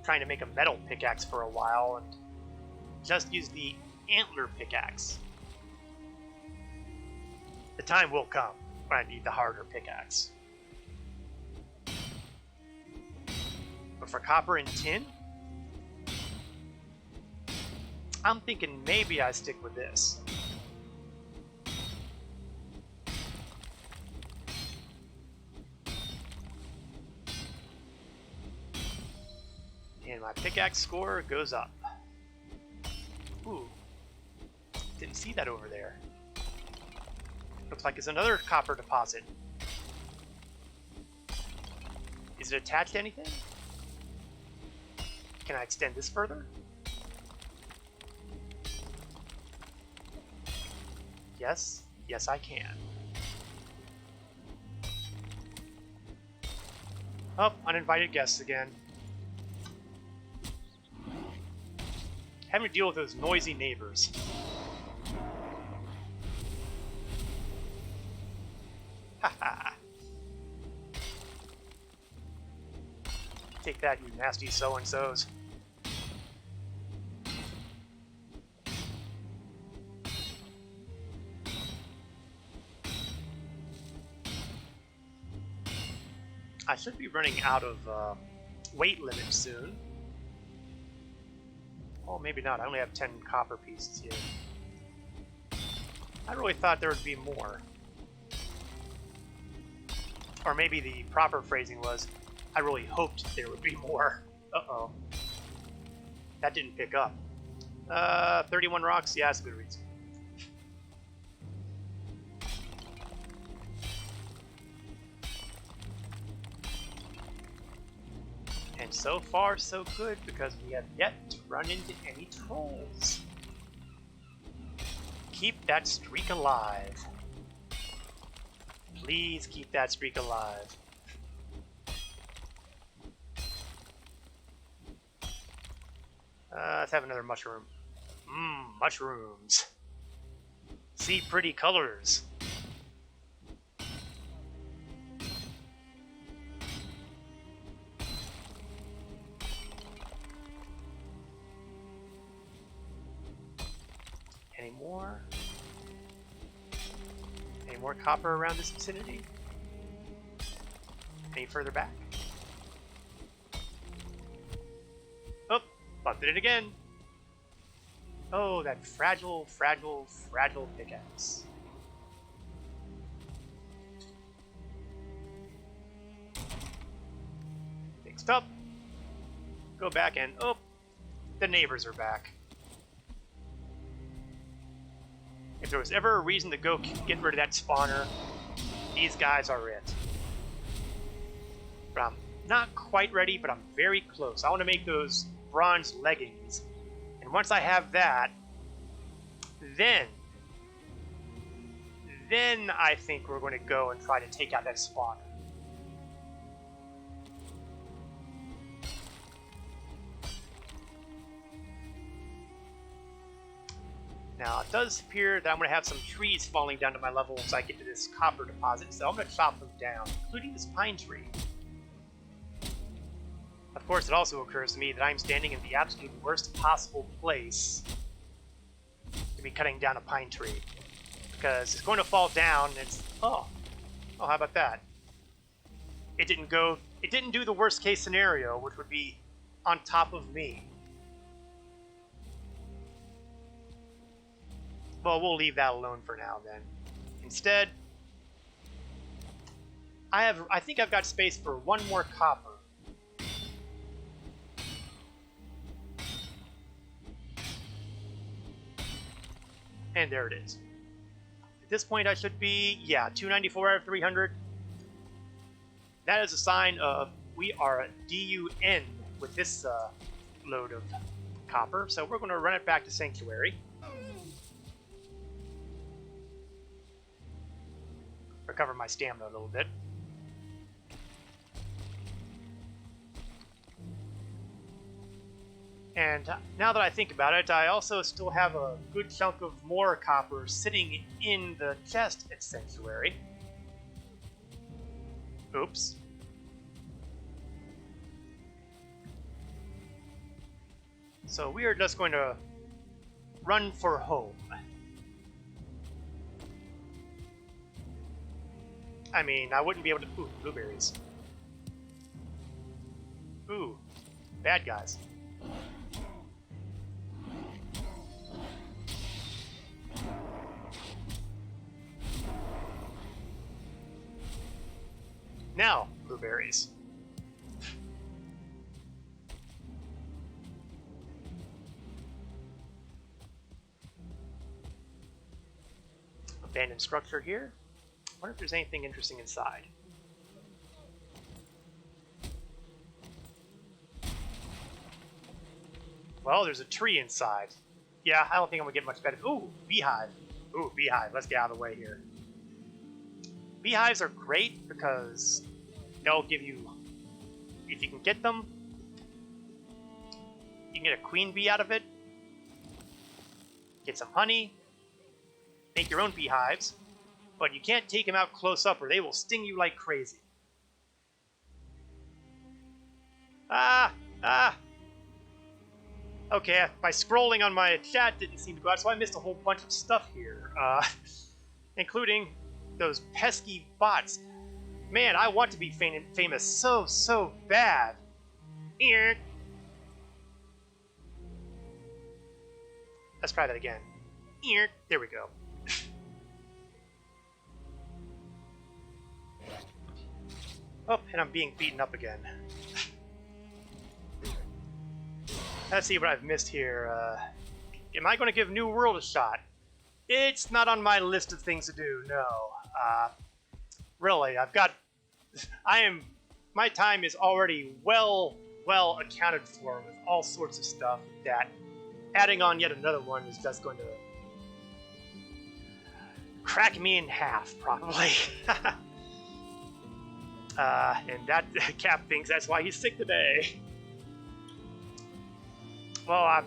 trying to make a metal pickaxe for a while and just use the antler pickaxe. The time will come when I need the harder pickaxe. But for copper and tin, I'm thinking maybe I stick with this. And my pickaxe score goes up. Ooh. Didn't see that over there. Looks like it's another copper deposit. Is it attached to anything? Can I extend this further? Yes. Yes, I can. Oh, uninvited guests again. Having to deal with those noisy neighbors. Haha. Take that, you nasty so-and-sos. I should be running out of weight limit soon. Oh, maybe not. I only have 10 copper pieces here. I really thought there would be more. Or maybe the proper phrasing was, I really hoped there would be more. Uh-oh. That didn't pick up. 31 rocks? Yeah, that's a good reason. And so far, so good, because we have yet to run into any trolls. Keep that streak alive. Please keep that streak alive. Let's have another mushroom. Mushrooms. See pretty colors. Any more? Any more copper around this vicinity? Any further back? Oh, bumped it again. Oh, that fragile, fragile, fragile pickaxe. Fixed up. Go back and, oh, the neighbors are back. If there was ever a reason to go get rid of that spawner, these guys are it. But I'm not quite ready, but I'm very close. I want to make those bronze leggings. And once I have that, then I think we're going to go and try to take out that spawner. Now, it does appear that I'm going to have some trees falling down to my level once I get to this copper deposit, so I'm going to chop them down, including this pine tree. Of course, it also occurs to me that I'm standing in the absolute worst possible place to be cutting down a pine tree. Because it's going to fall down, and it's... Oh, how about that? It didn't do the worst case scenario, which would be on top of me. Well, we'll leave that alone for now, then. Instead, I think I've got space for one more copper. And there it is. At this point, I should be, 294 out of 300. That is a sign of we are DUN with this load of copper. So we're going to run it back to Sanctuary. Recover my stamina a little bit. And now that I think about it, I also still have a good chunk of more copper sitting in the chest at Sanctuary. Oops. So we are just going to run for home. I mean, I wouldn't be able to... Ooh, blueberries. Ooh, bad guys. Now, blueberries. Abandoned structure here. I wonder if there's anything interesting inside. Well, there's a tree inside. Yeah, I don't think I'm gonna get much better. Ooh, beehive. Ooh, beehive. Let's get out of the way here. Beehives are great because they'll give you, if you can get them, you can get a queen bee out of it, get some honey, make your own beehives, but you can't take them out close up or they will sting you like crazy. Okay, my scrolling on my chat didn't seem to go out, so I missed a whole bunch of stuff here, including those pesky bots. Man, I want to be famous so bad. Let's try that again. There we go. Oh, and I'm being beaten up again. Let's see what I've missed here. Am I going to give New World a shot? It's not on my list of things to do, no. Really, my time is already well accounted for with all sorts of stuff that adding on yet another one is just going to crack me in half, probably. And that Cap thinks that's why he's sick today. Well,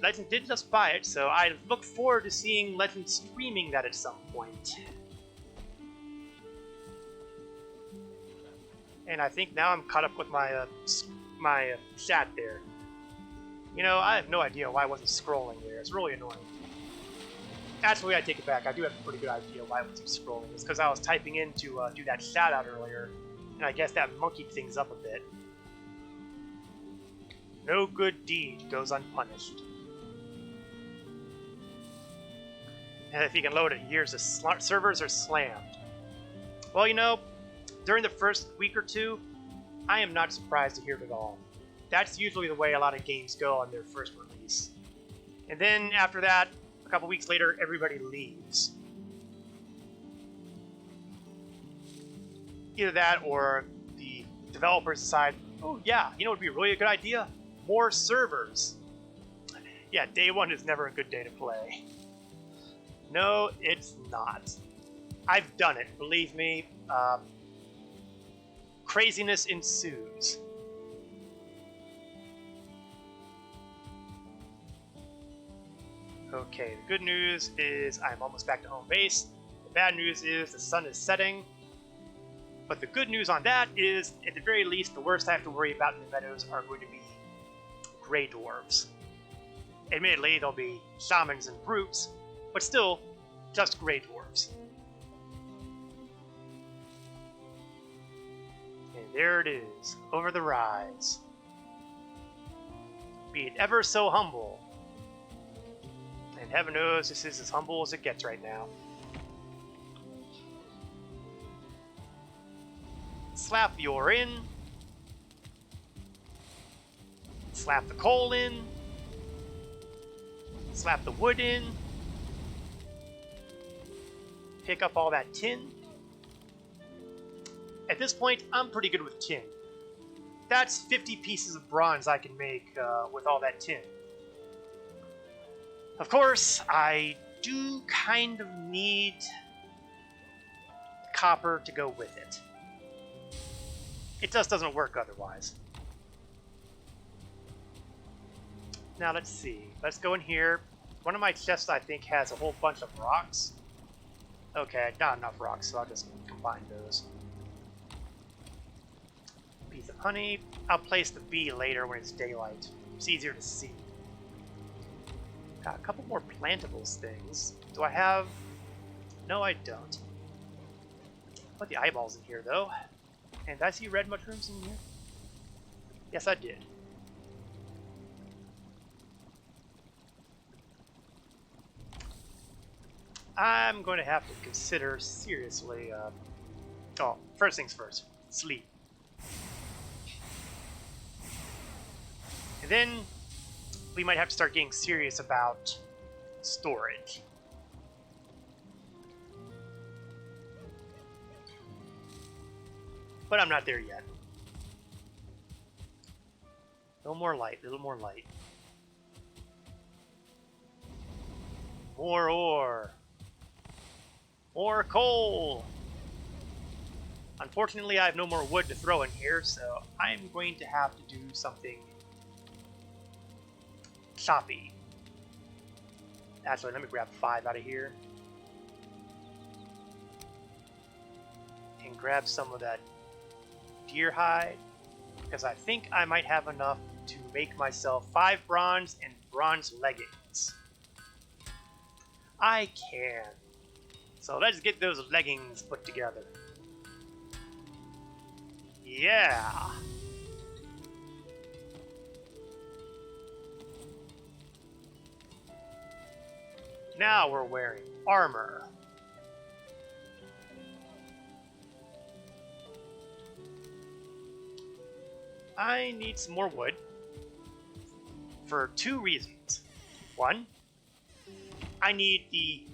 Legend did just buy it, so I look forward to seeing Legend streaming that at some point. And I think now I'm caught up with my chat there. You know, I have no idea why I wasn't scrolling there. It's really annoying. Actually, I take it back. I do have a pretty good idea why I wasn't scrolling. It's because I was typing in to do that shout out earlier, and I guess that monkeyed things up a bit. No good deed goes unpunished. And if you can load it, years the servers are slammed. Well, you know, during the first week or two, I am not surprised to hear it at all. That's usually the way a lot of games go on their first release. And then after that, a couple weeks later, everybody leaves. Either that or the developers decide, oh yeah, you know what would be really a good idea? More servers. Yeah, day one is never a good day to play. No, it's not. I've done it, believe me. Craziness ensues. Okay, the good news is I'm almost back to home base. The bad news is the sun is setting. But the good news on that is, at the very least, the worst I have to worry about in the meadows are going to be gray dwarves. Admittedly, there'll be shamans and brutes, but still, just gray dwarves. And there it is, over the rise. Be it ever so humble. And heaven knows this is as humble as it gets right now. Slap the ore in. Slap the coal in. Slap the wood in. Pick up all that tin. At this point, I'm pretty good with tin. That's 50 pieces of bronze I can make with all that tin. Of course, I do kind of need copper to go with it. It just doesn't work otherwise. Now let's see. Let's go in here. One of my chests, I think, has a whole bunch of rocks. Okay, not enough rocks, so I'll just combine those. Piece of honey. I'll place the bee later when it's daylight. It's easier to see. Got a couple more plantables things. Do I have... No, I don't. Put the eyeballs in here, though. And did I see red mushrooms in here? Yes, I did. I'm going to have to consider seriously... Oh, first things first. Sleep. And then we might have to start getting serious about storage. But I'm not there yet. A little more light, a little more light. More ore. More coal. Unfortunately, I have no more wood to throw in here, so I'm going to have to do something choppy. Actually, let me grab 5 out of here. And grab some of that deer hide, because I think I might have enough to make myself 5 bronze and bronze leggings. I can. So let's get those leggings put together. Yeah! Now we're wearing armor. I need some more wood for 2 reasons. 1, I need the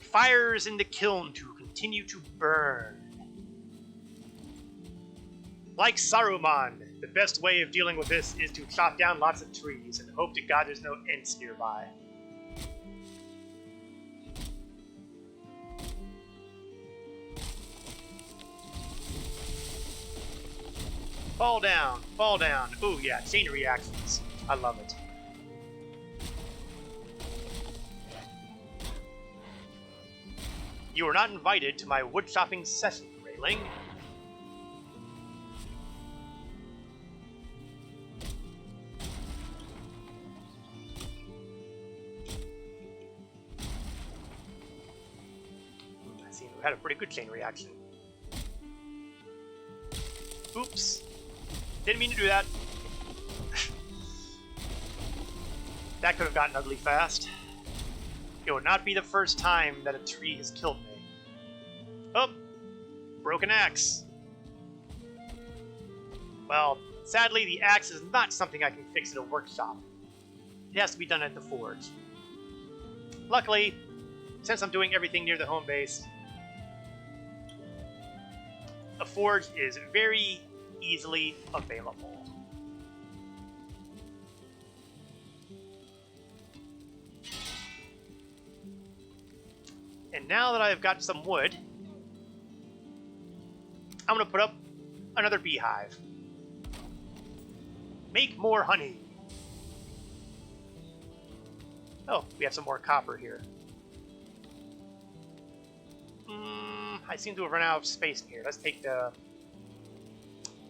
fires in the kiln to continue to burn. Like Saruman, the best way of dealing with this is to chop down lots of trees and hope to God there's no Ents nearby. Fall down, fall down. Ooh yeah, chain reactions. I love it. You are not invited to my wood chopping session, Grayling. I see we had a pretty good chain reaction. Oops. Didn't mean to do that. That could have gotten ugly fast. It would not be the first time that a tree has killed me. Oh! Broken axe. Well, sadly the axe is not something I can fix at a workshop. It has to be done at the forge. Luckily, since I'm doing everything near the home base, a forge is very easily available. And now that I've got some wood, I'm going to put up another beehive. Make more honey. Oh, we have some more copper here. I seem to have run out of space in here. Let's take the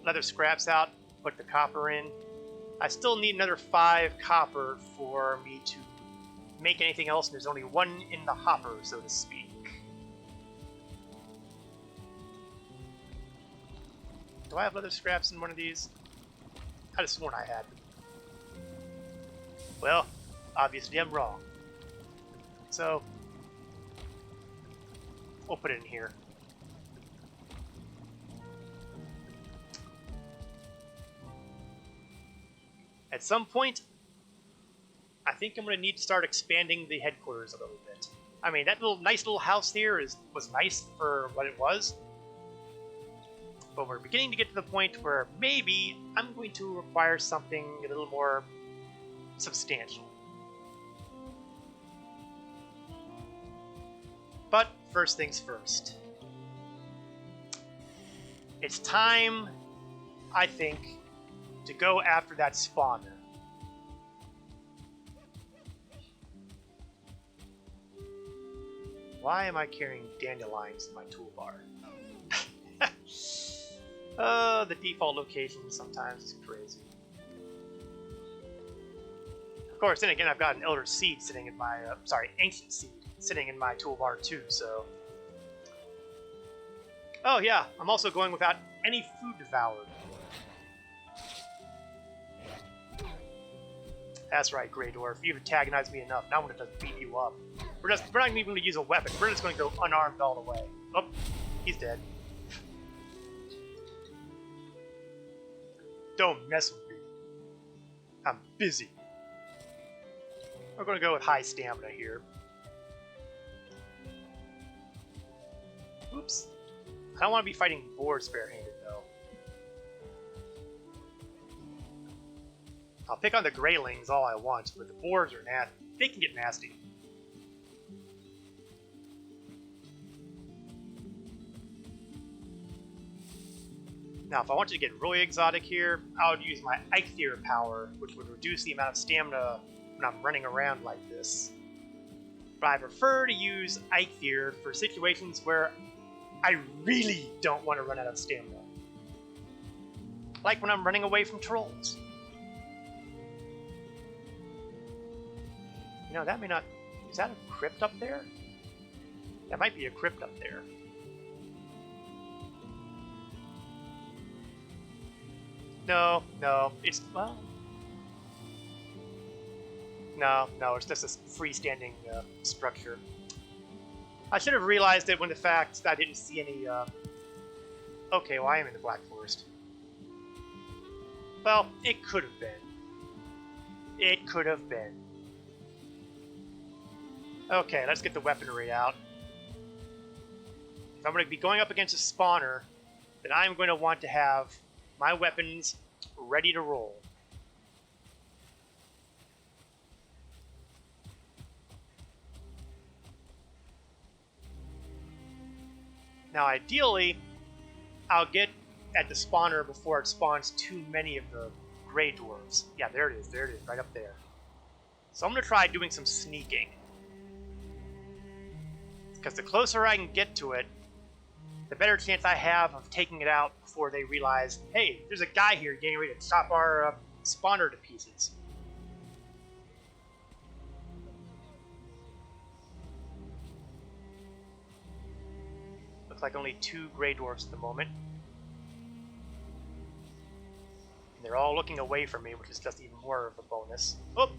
leather scraps out, put the copper in. I still need another 5 copper for me to make anything else, and there's only 1 in the hopper, so to speak. Do I have leather scraps in one of these? I could have sworn I had. Well, obviously I'm wrong. So, we'll put it in here. At some point, I think I'm going to need to start expanding the headquarters a little bit. I mean, that nice little house here was nice for what it was. But we're beginning to get to the point where maybe I'm going to require something a little more substantial. But first things first. It's time, I think, to go after that spawner. Why am I carrying dandelions in my toolbar? The default location sometimes is crazy. Of course, then again, I've got an Elder Seed sitting in my, Ancient Seed sitting in my toolbar too, so. Oh yeah, I'm also going without any food devoured. That's right, Grey Dwarf. You've antagonized me enough. Now I'm gonna just beat you up. We're not even gonna use a weapon. We're just gonna go unarmed all the way. Oh, he's dead. Don't mess with me. I'm busy. We're gonna go with high stamina here. Oops. I don't want to be fighting boars barehanded, though. I'll pick on the Greylings all I want, but the boars are nasty. They can get nasty. Now, if I wanted to get really exotic here, I would use my Eikthyr power, which would reduce the amount of stamina when I'm running around like this. But I prefer to use Eikthyr for situations where I really don't want to run out of stamina. Like when I'm running away from trolls. You know, that may not... Is that a crypt up there? That might be a crypt up there. No, it's... well... No, it's just a freestanding structure. I should have realized it when the fact that I didn't see any... Okay, well, I am in the Black Forest. Well, it could have been. It could have been. Okay, let's get the weaponry out. If I'm going to be going up against a spawner, then I'm going to want to have my weapons ready to roll. Now, ideally, I'll get at the spawner before it spawns too many of the gray dwarves. Yeah, there it is, right up there. So I'm going to try doing some sneaking. Because the closer I can get to it, the better chance I have of taking it out before they realize, hey, there's a guy here getting ready to chop our spawner to pieces. Looks like only 2 gray dwarfs at the moment. And they're all looking away from me, which is just even more of a bonus. Oh,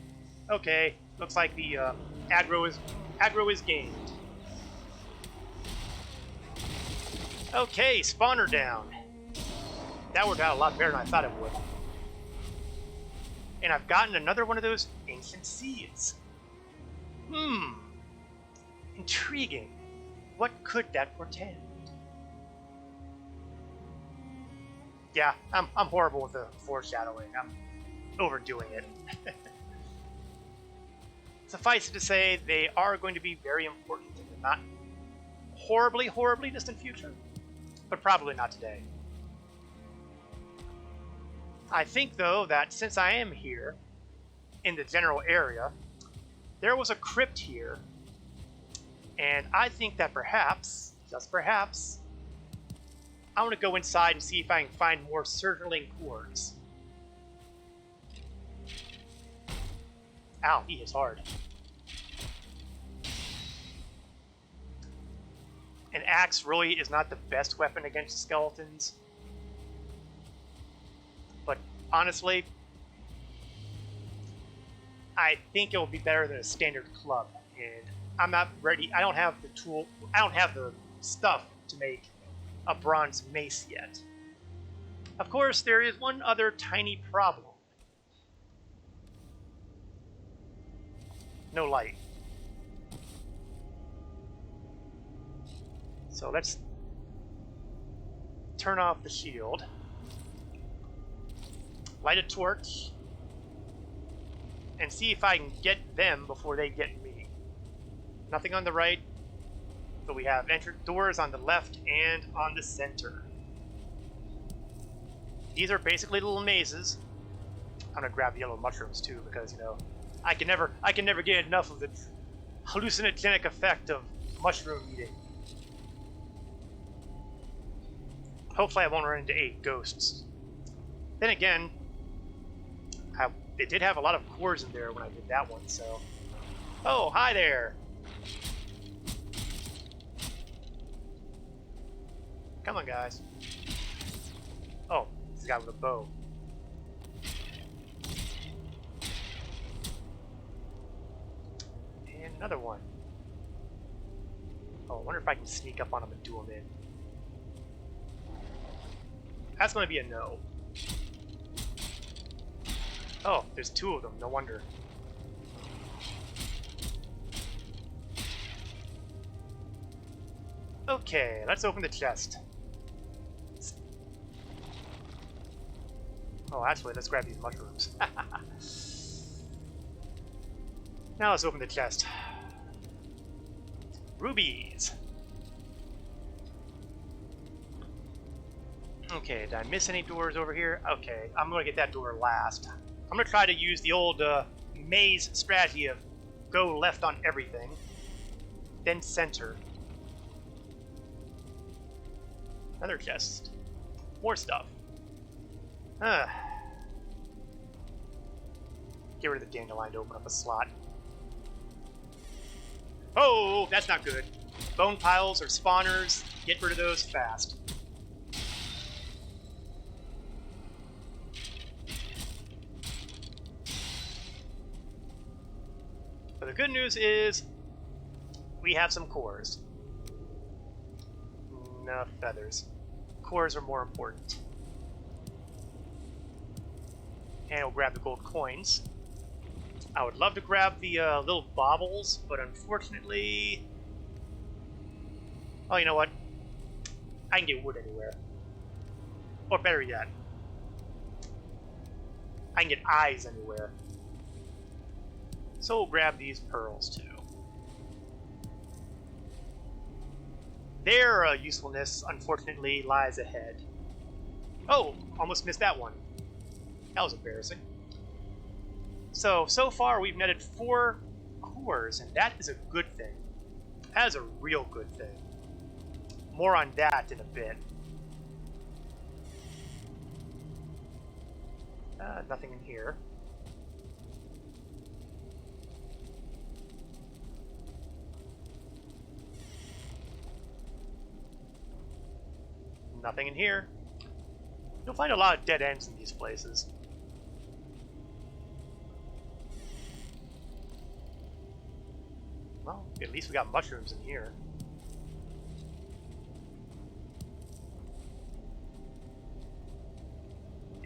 okay. Looks like the aggro is gained. Okay, spawner down. That worked out a lot better than I thought it would. And I've gotten another one of those ancient seeds. Intriguing. What could that portend? Yeah, I'm horrible with the foreshadowing. I'm overdoing it. Suffice it to say, they are going to be very important in the not horribly distant future. But probably not today. I think, though, that since I am here, in the general area, there was a crypt here, and I think that perhaps, just perhaps, I want to go inside and see if I can find more surging cores. Ow, he hits hard. An axe really is not the best weapon against skeletons. But honestly, I think it will be better than a standard club. And I'm not ready. I don't have the tool. I don't have the stuff to make a bronze mace yet. Of course, there is one other tiny problem. No light. So let's turn off the shield, light a torch, and see if I can get them before they get me. Nothing on the right, but we have entrance doors on the left and on the center. These are basically little mazes. I'm gonna grab the yellow mushrooms too, because you know I can never get enough of the hallucinogenic effect of mushroom eating. Hopefully I won't run into 8 ghosts. Then again, they did have a lot of cores in there when I did that one, so... Oh, hi there! Come on, guys. Oh, this guy with a bow. And another one. Oh, I wonder if I can sneak up on him and do him in. That's going to be a no. Oh, there's 2 of them. No wonder. Okay, let's open the chest. Oh, actually, let's grab these mushrooms. Now let's open the chest. Rubies. Okay, did I miss any doors over here? Okay, I'm gonna get that door last. I'm gonna try to use the old maze strategy of go left on everything, then center. Another chest. More stuff. Get rid of the dandelion to open up a slot. Oh, that's not good. Bone piles or spawners. Get rid of those fast. But the good news is we have some cores. No feathers. Cores are more important. And we'll grab the gold coins. I would love to grab the little baubles, but unfortunately... Oh, you know what? I can get wood anywhere. Or better yet, I can get eyes anywhere. So we'll grab these pearls too. Their usefulness, unfortunately, lies ahead. Oh, almost missed that one. That was embarrassing. So far we've netted 4 cores, and that is a good thing. That is a real good thing. More on that in a bit. Nothing in here. Nothing in here. You'll find a lot of dead ends in these places. Well, at least we got mushrooms in here.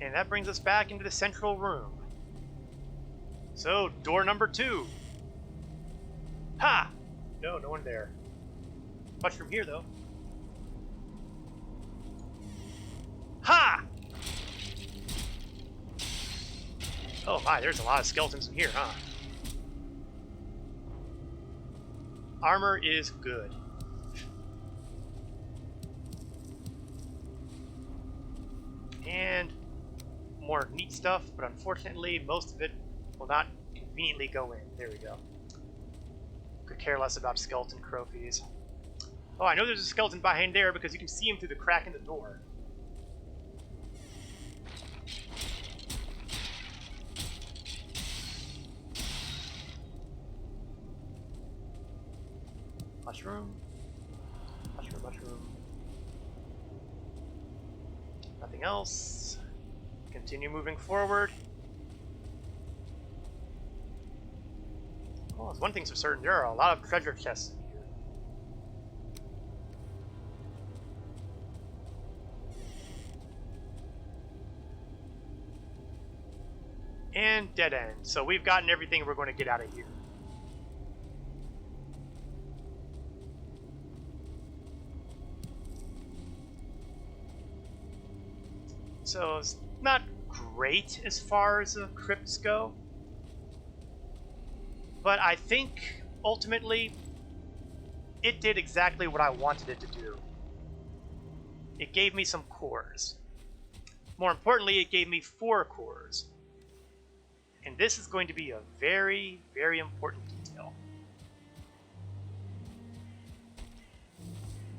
And that brings us back into the central room. So, door number 2. Ha! No one there. Mushroom here, though. Ha! Oh my, there's a lot of skeletons in here, huh? Armor is good. And more neat stuff, but unfortunately most of it will not conveniently go in. There we go. Could care less about skeleton trophies. Oh, I know there's a skeleton behind there because you can see him through the crack in the door. Mushroom. Mushroom. Nothing else. Continue moving forward. Oh, one thing's for certain, there are a lot of treasure chests in here. And dead end. So we've gotten everything we're going to get out of here. So it's not great as far as the crypts go. But I think, ultimately, it did exactly what I wanted it to do. It gave me some cores. More importantly, it gave me 4 cores. And this is going to be a very, very important detail.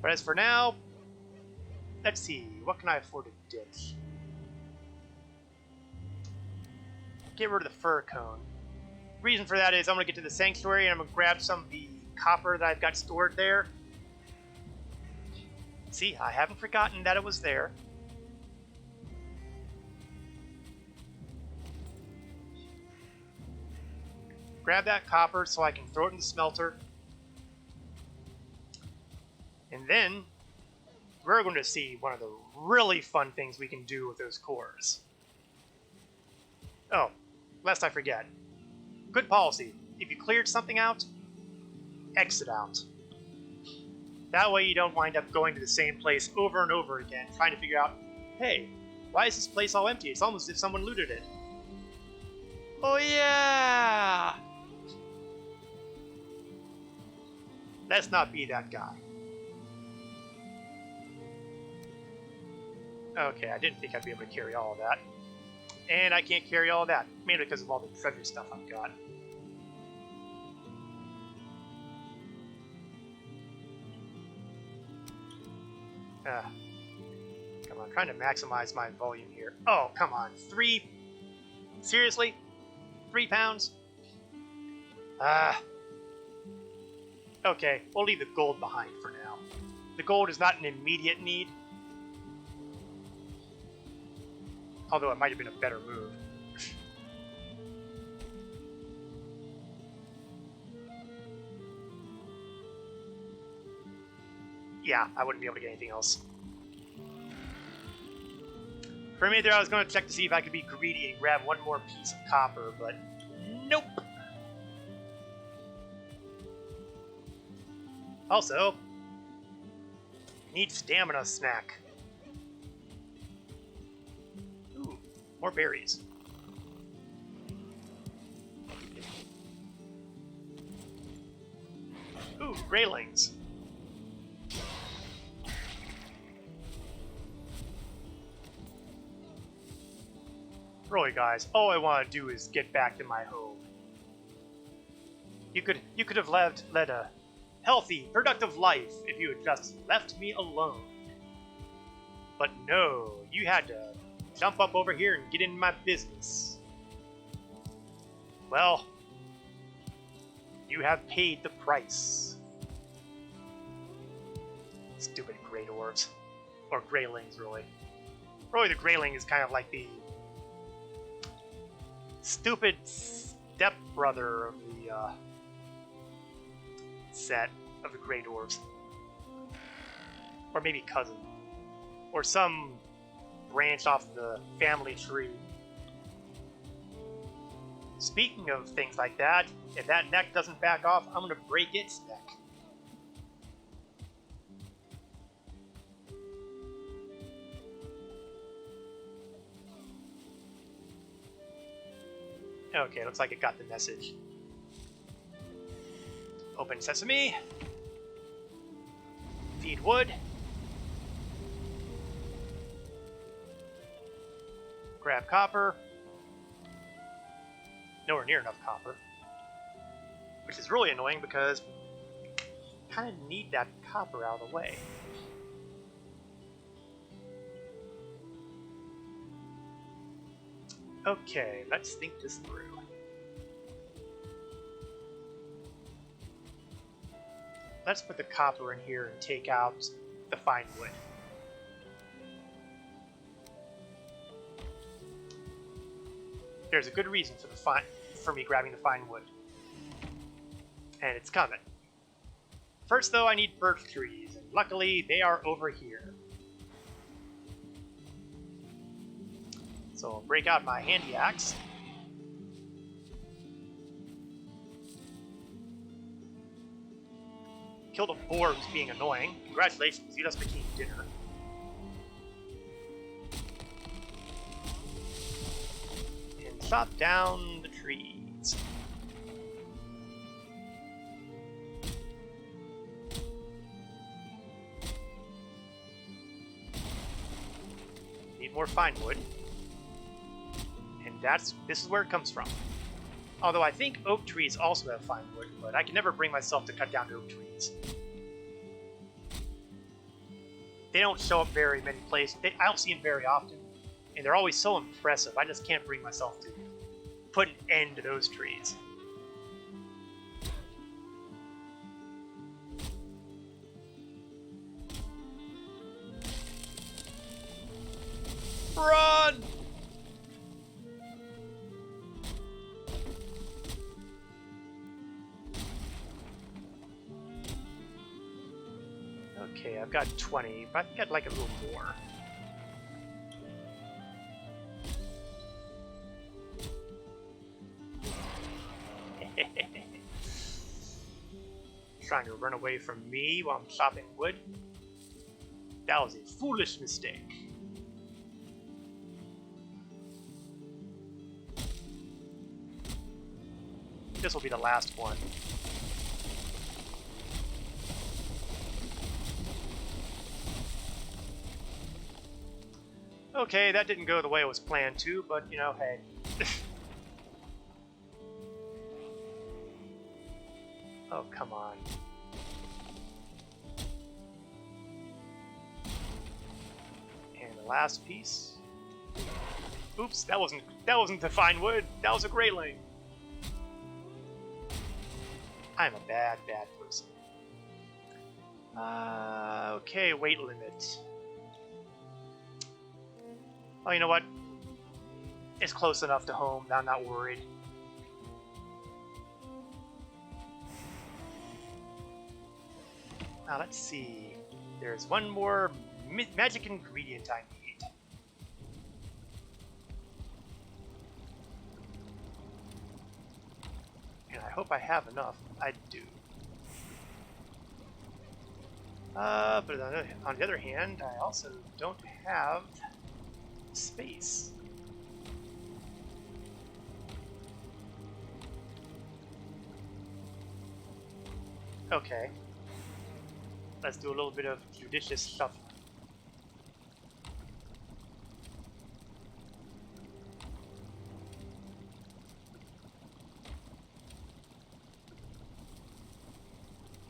But as for now, let's see, what can I afford to ditch? Get rid of the fur cone. Reason for that is I'm going to get to the sanctuary and I'm going to grab some of the copper that I've got stored there. See, I haven't forgotten that it was there. Grab that copper so I can throw it in the smelter. And then we're going to see one of the really fun things we can do with those cores. Oh, lest I forget. Good policy. If you cleared something out, exit out. That way you don't wind up going to the same place over and over again, trying to figure out, hey, Why is this place all empty? It's almost as if someone looted it. Oh yeah! Let's not be that guy. Okay, I didn't think I'd be able to carry all of that. And I can't carry all of that, mainly because of all the treasure stuff I've got. Come on, I'm trying to maximize my volume here. Oh, come on. 3? Seriously? 3 pounds? Okay, we'll leave the gold behind for now. The gold is not an immediate need. Although it might have been a better move. Yeah, I wouldn't be able to get anything else. For a minute there, I was going to check to see if I could be greedy and grab one more piece of copper, but nope. Also, need stamina snack. Ooh, more berries. Ooh, railings. Really, guys, all I want to do is get back to my home. You could have led a healthy, productive life if you had just left me alone. But no, you had to jump up over here and get in my business. Well, you have paid the price. Stupid Grey Dwarves. Or Greylings, really. Really, the Greyling is kind of like the stupid stepbrother of the set of the Grey Dwarves. Or maybe cousin. Or some branch off the family tree. Speaking of things like that, if that neck doesn't back off, I'm gonna break its neck. Okay, looks like it got the message. Open sesame. Feed wood. Grab copper. Nowhere near enough copper. Which is really annoying because I kind of need that copper out of the way. Okay, let's think this through. Let's put the copper in here and take out the fine wood. There's a good reason for me grabbing the fine wood. And it's coming. First though, I need birch trees, and luckily they are over here. So I'll break out my handy axe. Killed a boar who's being annoying. Congratulations, you just became dinner. And chop down the trees. Need more fine wood. This is where it comes from. Although I think oak trees also have fine wood, but I can never bring myself to cut down oak trees. They don't show up very many places. I don't see them very often, and they're always so impressive. I just can't bring myself to put an end to those trees. Run! Okay, I've got 20, but I think I'd like a little more. Trying to run away from me while I'm chopping wood? That was a foolish mistake. This will be the last one. Okay, that didn't go the way it was planned to, but, you know, hey. Oh, come on. And the last piece. Oops, that wasn't the fine wood. That was a great lane. I'm a bad person. Okay, weight limit. Oh, you know what? It's close enough to home that I'm not worried. Now let's see. There's one more magic ingredient I need. And I hope I have enough. I do. But on the other hand, I also don't have space. Okay. Let's do a little bit of judicious shuffling.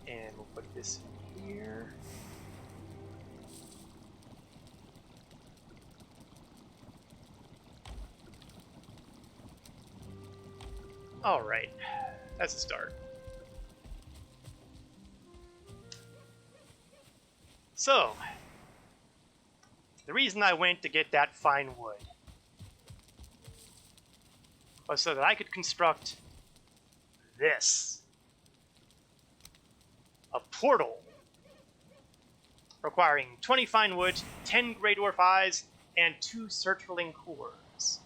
And we'll put this in here. Alright, that's a start. So, the reason I went to get that fine wood was so that I could construct this. A portal requiring 20 fine wood, 10 Grey Dwarf eyes, and 2 Searchling cores.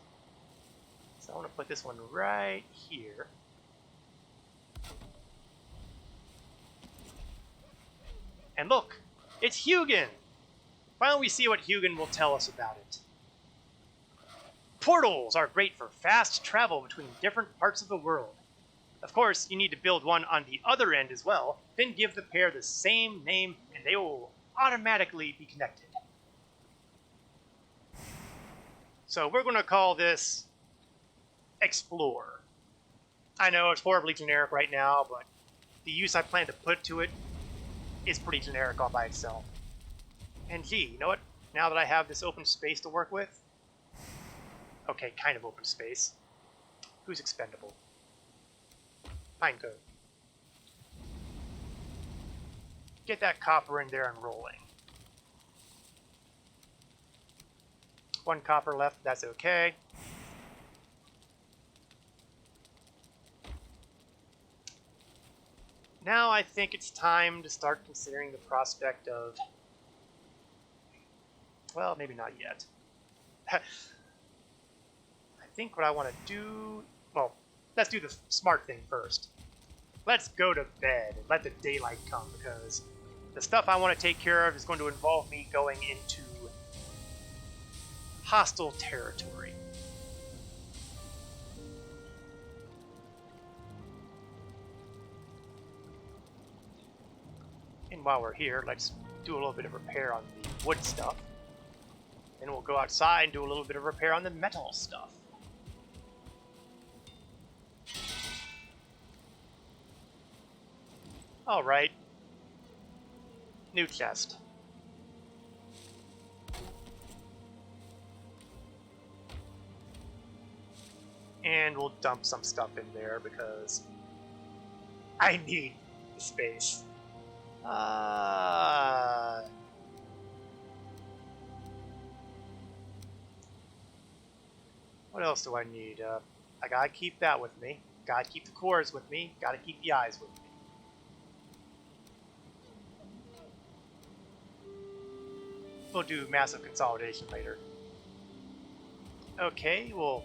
So I want to put this one right here. And look, it's Hugin! Why don't we see what Hugin will tell us about it? Portals are great for fast travel between different parts of the world. Of course, you need to build one on the other end as well, then give the pair the same name and they will automatically be connected. So we're going to call this Explore. I know it's horribly generic right now, but the use I plan to put to it is pretty generic all by itself. And gee, you know what? Now that I have this open space to work with, okay, kind of open space, who's expendable? Pinecone. Get that copper in there and rolling. 1 copper left, that's okay. Now I think it's time to start considering the prospect of, well, maybe not yet. I think what I want to do, well, let's do the smart thing first. Let's go to bed and let the daylight come, because the stuff I want to take care of is going to involve me going into hostile territory. And while we're here, let's do a little bit of repair on the wood stuff. Then we'll go outside and do a little bit of repair on the metal stuff. Alright. New chest. And we'll dump some stuff in there because I need the space. What else do I need? I gotta keep that with me. Gotta keep the cores with me. Gotta keep the eyes with me. We'll do massive consolidation later. Okay, we'll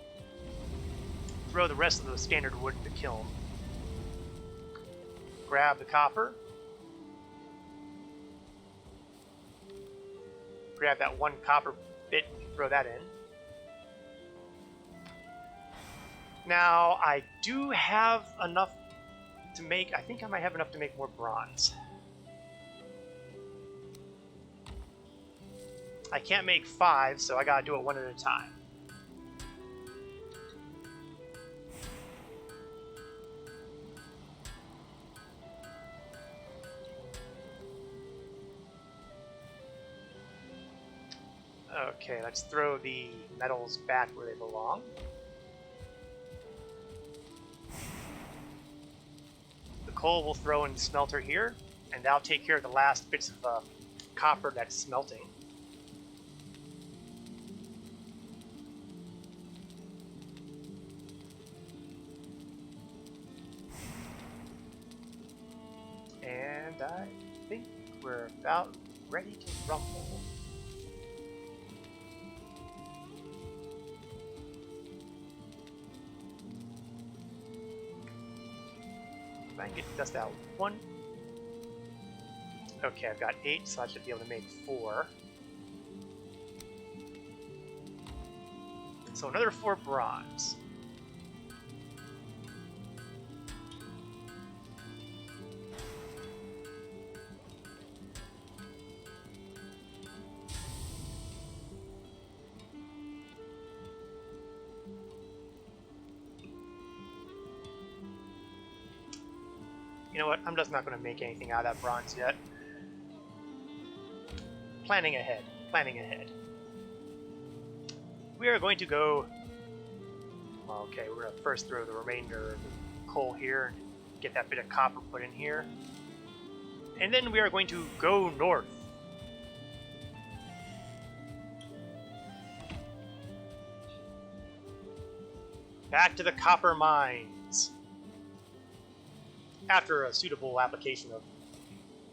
throw the rest of the standard wood in the kiln. Grab the copper. Grab that 1 copper bit and throw that in. Now, I do have enough to make... I think I might have enough to make more bronze. I can't make 5, so I gotta do it one at a time. Okay, let's throw the metals back where they belong. The coal we'll throw in the smelter here, and that'll take care of the last bits of copper that's smelting. And I think we're about ready to rumble. I can get dust out 1. Okay, I've got 8, so I should be able to make 4. So another 4 bronze. You know what? I'm just not going to make anything out of that bronze yet. Planning ahead. Planning ahead. We are going to go... Okay, we're going to first throw the remainder of the coal here and get that bit of copper put in here. And then we are going to go north. Back to the copper mines. After a suitable application of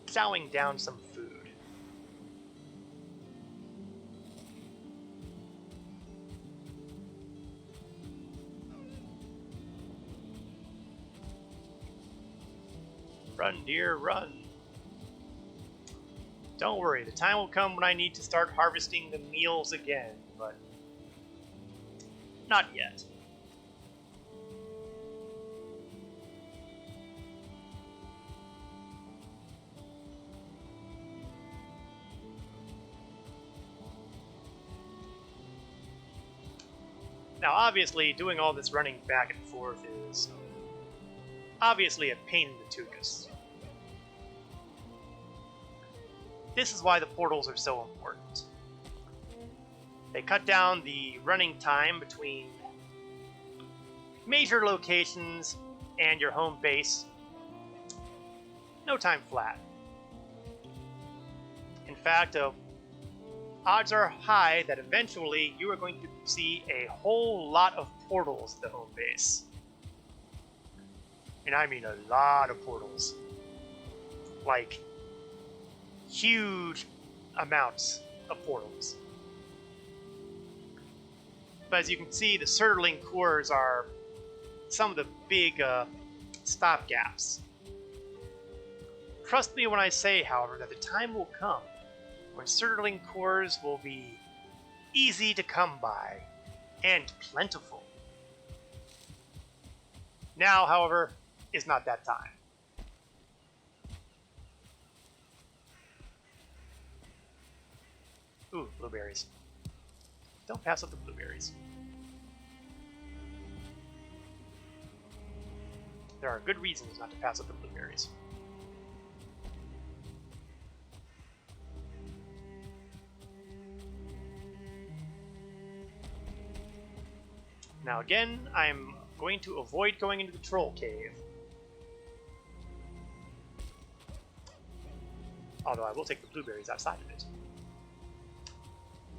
chowing down some food. Run, dear, run. Don't worry, the time will come when I need to start harvesting the meals again, but not yet. Now, obviously, doing all this running back and forth is obviously a pain in the tuchus. This is why the portals are so important. They cut down the running time between major locations and your home base. No time flat. In fact, odds are high that eventually you are going to see a whole lot of portals at the home base. And I mean a lot of portals. Like, huge amounts of portals. But as you can see, the Surtling cores are some of the big stopgaps. Trust me when I say, however, that the time will come when Surtling cores will be easy to come by and plentiful. Now, however, is not that time. Ooh, blueberries. Don't pass up the blueberries. There are good reasons not to pass up the blueberries. Now again, I'm going to avoid going into the troll cave. Although I will take the blueberries outside of it.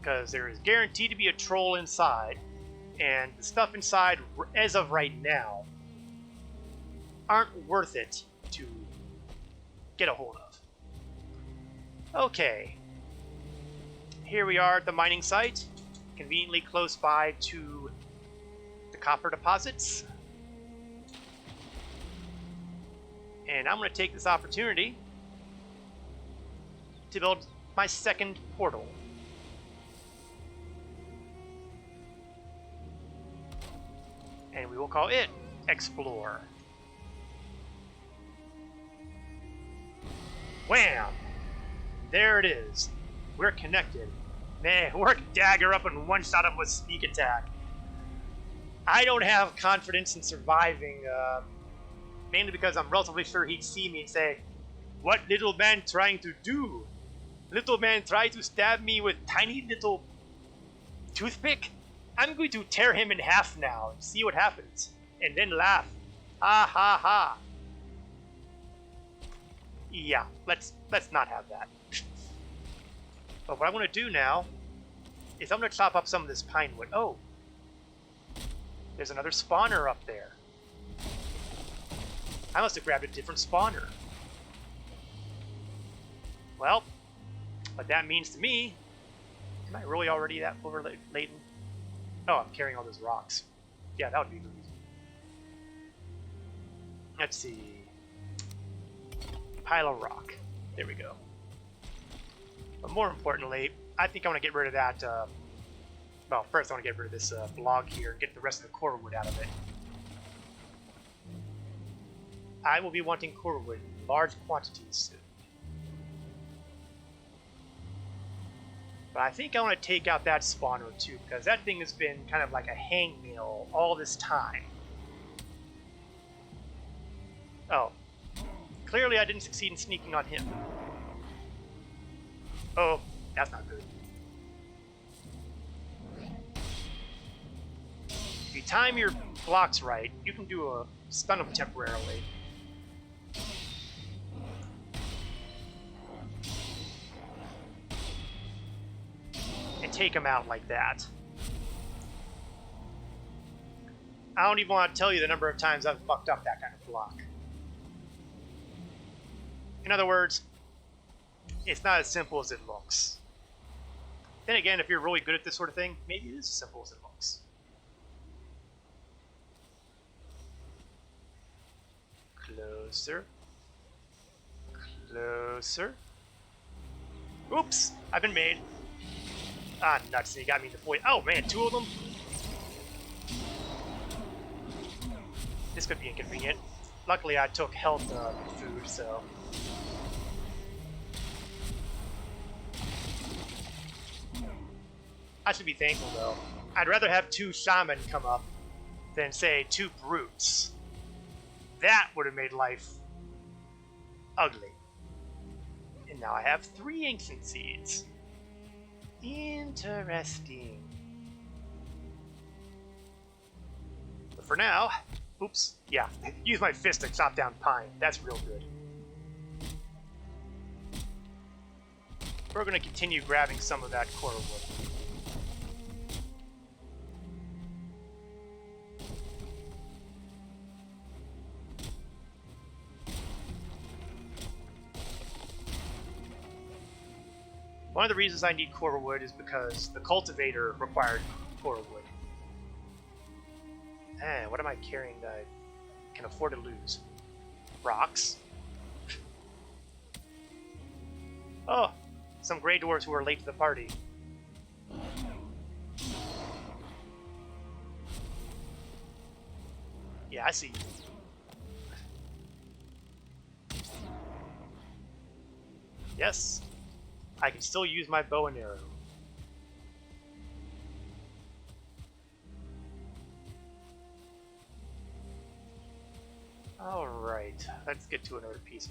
Because there is guaranteed to be a troll inside, and the stuff inside, as of right now, aren't worth it to get a hold of. Okay. Here we are at the mining site, conveniently close by to the copper deposits. And I'm going to take this opportunity to build my second portal. And we We will call it Explore. Wham! There it is. We're connected. Man, we're dagger up and one-shot him with sneak attack. I don't have confidence in surviving, mainly because I'm relatively sure he'd see me and say, "What little man trying to do? Little man try to stab me with tiny little toothpick? I'm going to tear him in half now and see what happens, and then laugh. Ha ha ha." Yeah, let's not have that. But what I want to do now is I'm going to chop up some of this pine wood. Oh, there's another spawner up there. I must have grabbed a different spawner. Well, what that means to me, am I really already that overladen? Oh, I'm carrying all those rocks. Yeah, that would be the reason. Let's see. Pile of rock. There we go. But more importantly, I think I want to get rid of that, well, first I want to get rid of this block here and get the rest of the core wood out of it. I will be wanting core wood in large quantities soon. But I think I want to take out that spawner too, because that thing has been kind of like a hangnail all this time. Oh. Clearly I didn't succeed in sneaking on him. Oh, that's not good. If you time your blocks right, you can do a stun him temporarily. And take him out like that. I don't even want to tell you the number of times I've fucked up that kind of block. In other words, it's not as simple as it looks. Then again, if you're really good at this sort of thing, maybe it is as simple as it looks. Closer. Closer. Oops! I've been made. Ah, nuts. He got me in the point. Oh, man, two of them? This could be inconvenient. Luckily, I took health food, so... I should be thankful, though. I'd rather have two shaman come up than, say, two brutes. That would have made life ugly. And now I have 3 ancient seeds. Interesting. But for now, oops, yeah, use my fist to chop down pine. That's real good. We're going to continue grabbing some of that core wood. One of the reasons I need core wood is because the cultivator required core wood. And what am I carrying that I can afford to lose? Rocks. Oh, some gray dwarves who are late to the party. Yeah, I see you. Yes. I can still use my bow and arrow. Alright, let's get to another piece.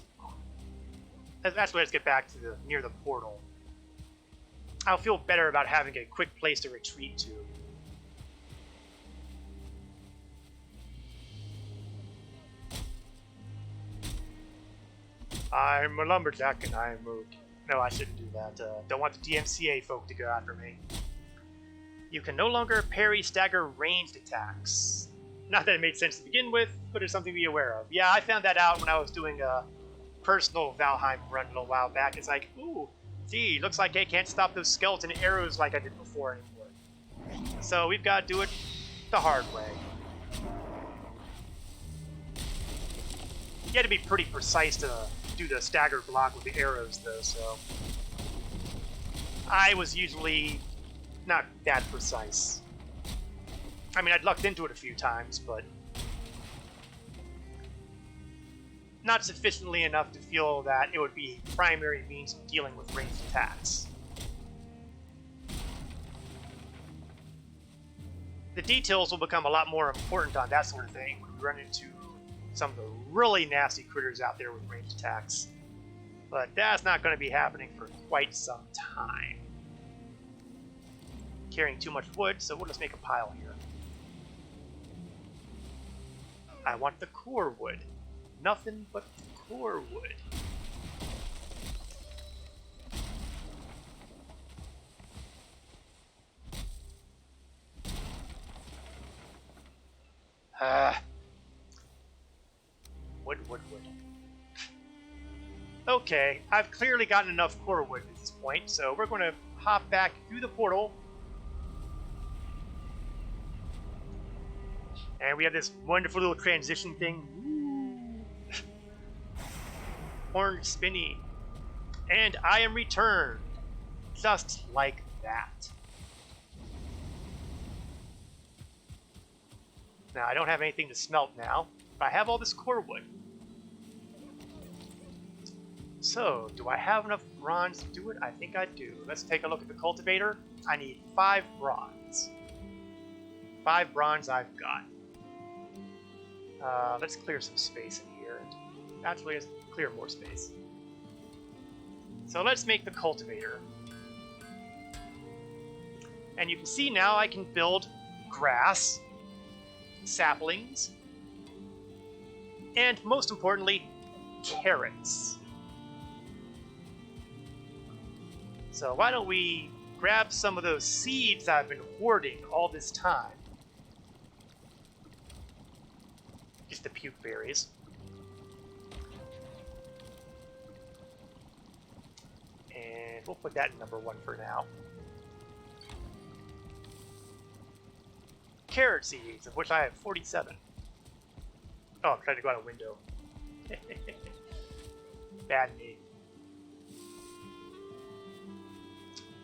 That's why let's get back to near the portal. I'll feel better about having a quick place to retreat to. I'm a lumberjack and I'm moved. No, I shouldn't do that. Don't want the DMCA folk to go after me. You can no longer parry stagger ranged attacks. Not that it made sense to begin with, but it's something to be aware of. Yeah, I found that out when I was doing a personal Valheim run a little while back. It's like, ooh, gee, looks like I can't stop those skeleton arrows like I did before anymore. So we've got to do it the hard way. You had to be pretty precise to do the stagger block with the arrows, though, so... I was usually not that precise. I mean, I'd lucked into it a few times, but not sufficiently enough to feel that it would be a primary means of dealing with ranged attacks. The details will become a lot more important on that sort of thing when we run into some of the really nasty critters out there with ranged attacks. But that's not going to be happening for quite some time. Carrying too much wood, so we'll just make a pile here. I want the core wood. Nothing but the core wood. Wood. Okay, I've clearly gotten enough core wood at this point, so we're going to hop back through the portal. And we have this wonderful little transition thing. Orange spinny. And I am returned. Just like that. Now, I don't have anything to smelt now, but I have all this core wood. So, do I have enough bronze to do it? I think I do. Let's take a look at the cultivator. I need 5 bronze. 5 bronze I've got. Let's clear some space in here. Actually, let's clear more space. So let's make the cultivator. And you can see now I can build grass, saplings, and most importantly, carrots. So why don't we grab some of those seeds I've been hoarding all this time. Just the puke berries. And we'll put that in number 1 for now. Carrot seeds, of which I have 47. Oh, I'm trying to go out a window. Bad name.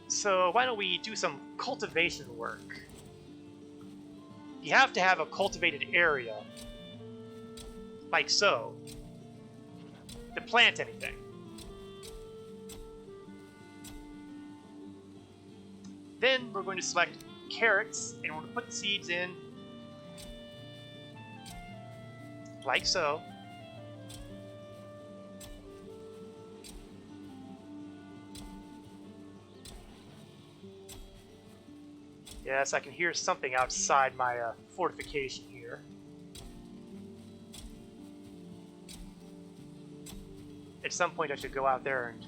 So why don't we do some cultivation work? You have to have a cultivated area, like so, to plant anything. Then we're going to select carrots, and we're going to put the seeds in, like so. Yes, I can hear something outside my fortification here. At some point I should go out there and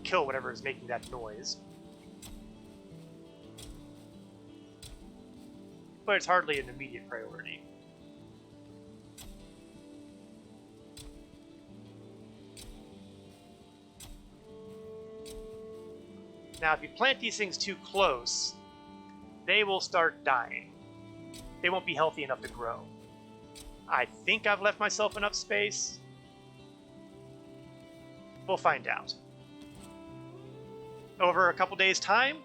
kill whatever is making that noise. But it's hardly an immediate priority. Now, if you plant these things too close, they will start dying. They won't be healthy enough to grow. I think I've left myself enough space. We'll find out. Over a couple days' time,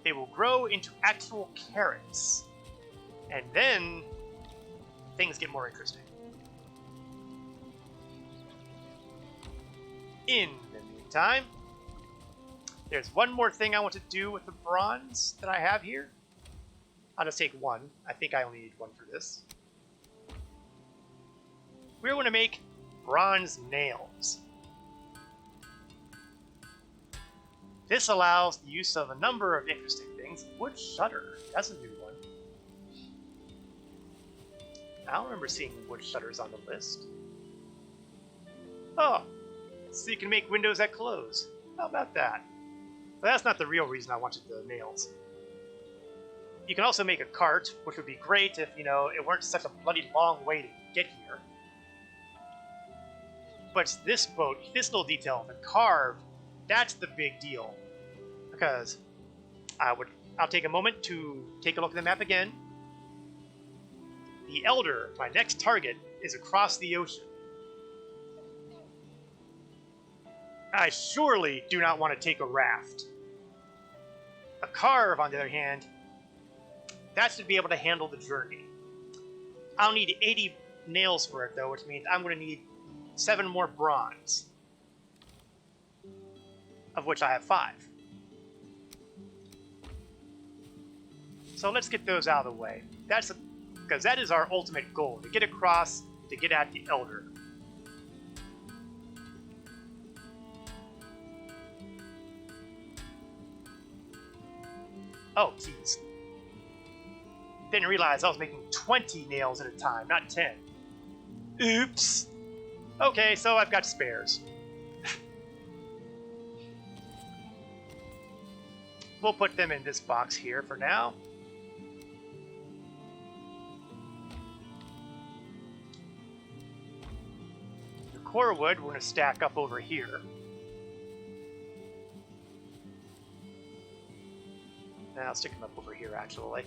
they will grow into actual carrots. And then, things get more interesting. In the meantime, there's one more thing I want to do with the bronze that I have here. I'll just take 1. I think I only need 1 for this. We're going to make bronze nails. This allows the use of a number of interesting things. Wood shutter, that's a new one. I don't remember seeing wood shutters on the list. Oh, so you can make windows that close. How about that? But that's not the real reason I wanted the nails. You can also make a cart, which would be great if, you know, it weren't such a bloody long way to get here. But this boat, this little detail, the carve, that's the big deal. Because I'll take a moment to take a look at the map again. The Elder, my next target, is across the ocean. I surely do not want to take a raft. A carve, on the other hand, that should be able to handle the journey. I'll need 80 nails for it, though, which means I'm going to need 7 more bronze, of which I have 5. So let's get those out of the way. Because that is our ultimate goal, to get across, to get at the Elder. Oh, jeez. Didn't realize I was making 20 nails at a time, not 10. Oops. Okay, so I've got spares. We'll put them in this box here for now. The core wood we're going to stack up over here. And I'll stick them up over here, actually.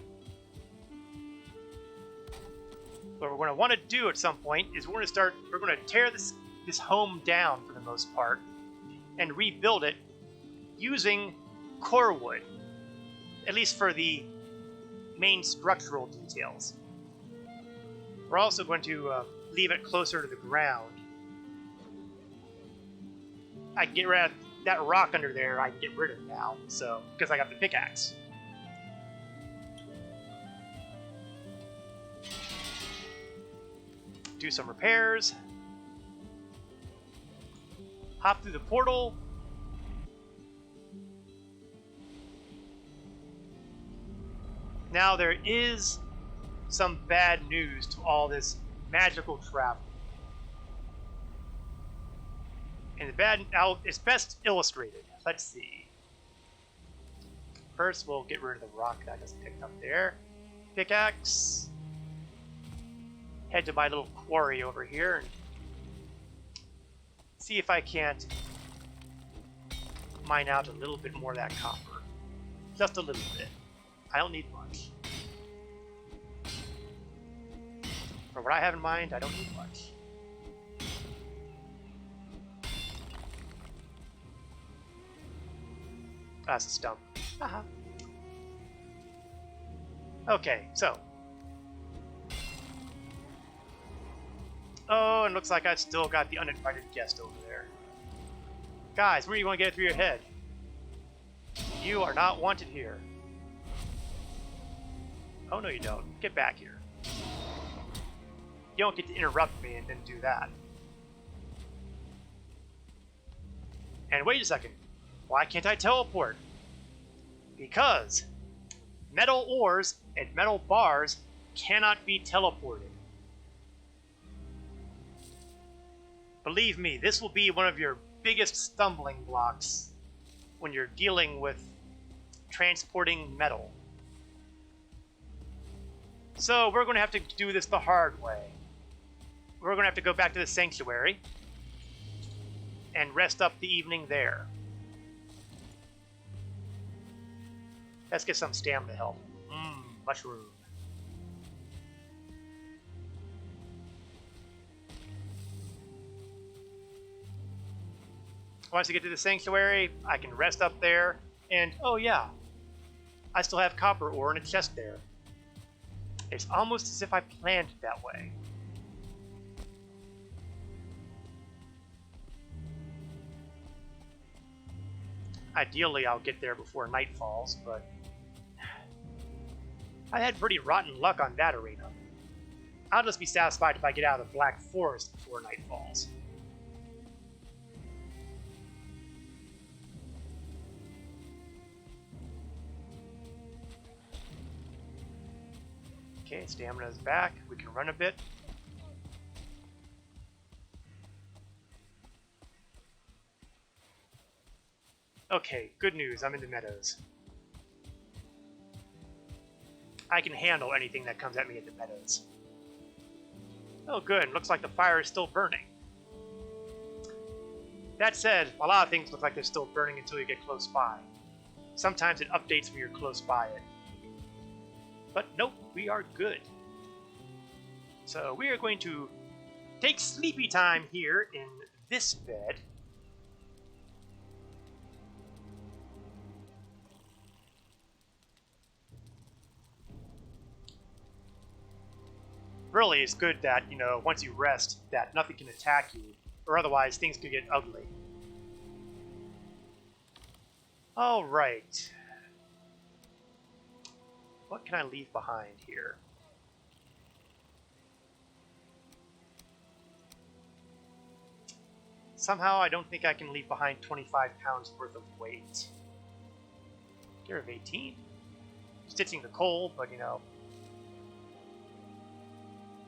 What we're going to want to do at some point is we're going to tear this home down for the most part and rebuild it using core wood, at least for the main structural details. We're also going to leave it closer to the ground. I can get rid of that rock under there. I can get rid of it now, so because I got the pickaxe. Do some repairs. Hop through the portal. Now there is some bad news to all this magical travel. And it's best illustrated. Let's see. First, we'll get rid of the rock that I just picked up there. Pickaxe. Head to my little quarry over here and see if I can't mine out a little bit more of that copper. Just a little bit. I don't need much. For what I have in mind, I don't need much. That's a stump. Haha. Okay, so. Oh, and looks like I've still got the uninvited guest over there. Guys, where do you want to get it through your head? You are not wanted here. Oh, no you don't. Get back here. You don't get to interrupt me and then do that. And wait a second. Why can't I teleport? Because metal ores and metal bars cannot be teleported. Believe me, this will be one of your biggest stumbling blocks when you're dealing with transporting metal. So we're going to have to do this the hard way. We're going to have to go back to the sanctuary and rest up the evening there. Let's get some stamina help. Mushroom. Once I get to the sanctuary, I can rest up there, and oh yeah, I still have copper ore in a chest there. It's almost as if I planned it that way. Ideally, I'll get there before night falls, but I had pretty rotten luck on that arena. I'll just be satisfied if I get out of the Black Forest before night falls. Okay, stamina's back. We can run a bit. Okay, good news. I'm in the meadows. I can handle anything that comes at me in the meadows. Oh, good. Looks like the fire is still burning. That said, a lot of things look like they're still burning until you get close by. Sometimes it updates when you're close by it. But nope, we are good. So we are going to take sleepy time here in this bed. Really, it's good that, you know, once you rest, that nothing can attack you or otherwise things could get ugly. Alright. What can I leave behind here? Somehow I don't think I can leave behind 25 pounds worth of weight. Gear of 18. Stitching the coal, but you know.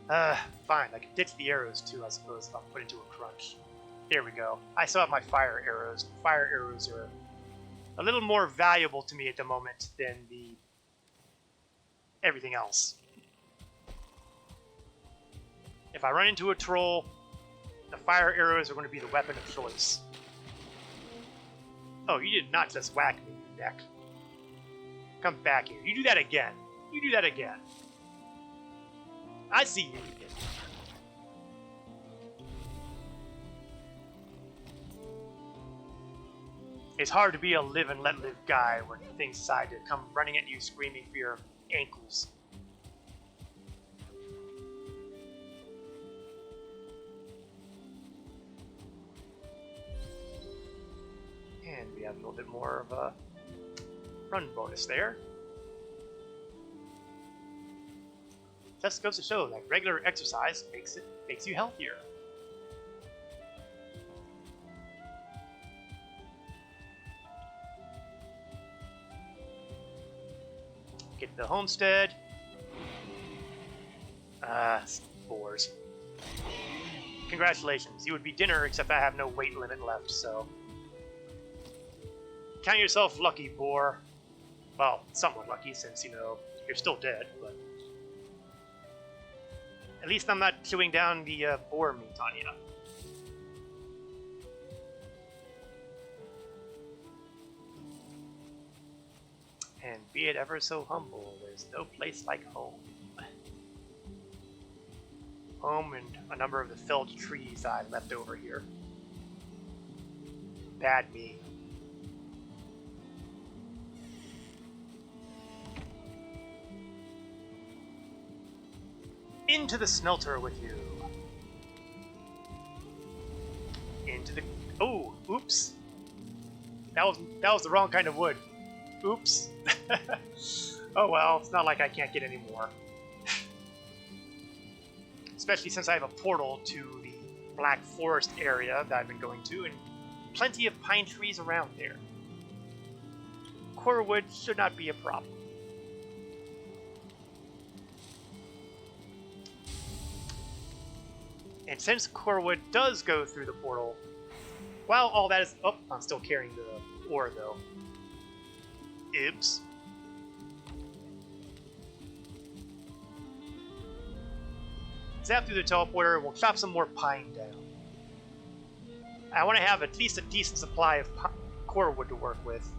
Fine. I can ditch the arrows too, I suppose, if I'm put into a crunch. There we go. I still have my fire arrows. Fire arrows are a little more valuable to me at the moment than the everything else. If I run into a troll, the fire arrows are going to be the weapon of choice. Oh, you did not just whack me in the neck. Come back here. You do that again. You do that again. I see you. It's hard to be a live and let live guy when things decide to come running at you screaming for your ankles. And we have a little bit more of a run bonus there. Just goes to show that regular exercise makes you healthier. Get to the homestead. Spores. Congratulations, you would be dinner, except I have no weight limit left, so. Count yourself lucky, boar. Well, somewhat lucky, since, you know, you're still dead, but. At least I'm not chewing down the boar meat on you. And be it ever so humble, there's no place like home. Home and a number of the felled trees I left over here. Bad me. Into the smelter with you. Into the... Oh, oops. That was the wrong kind of wood. Oops. Oh well, it's not like I can't get any more. Especially since I have a portal to the Black Forest area that I've been going to, and plenty of pine trees around there. Core wood should not be a problem. And since Corewood does go through the portal, while all that is... Oh, I'm still carrying the ore, though. Oops. Zap through the teleporter, we'll chop some more pine down. I want to have at least a decent supply of Corewood to work with.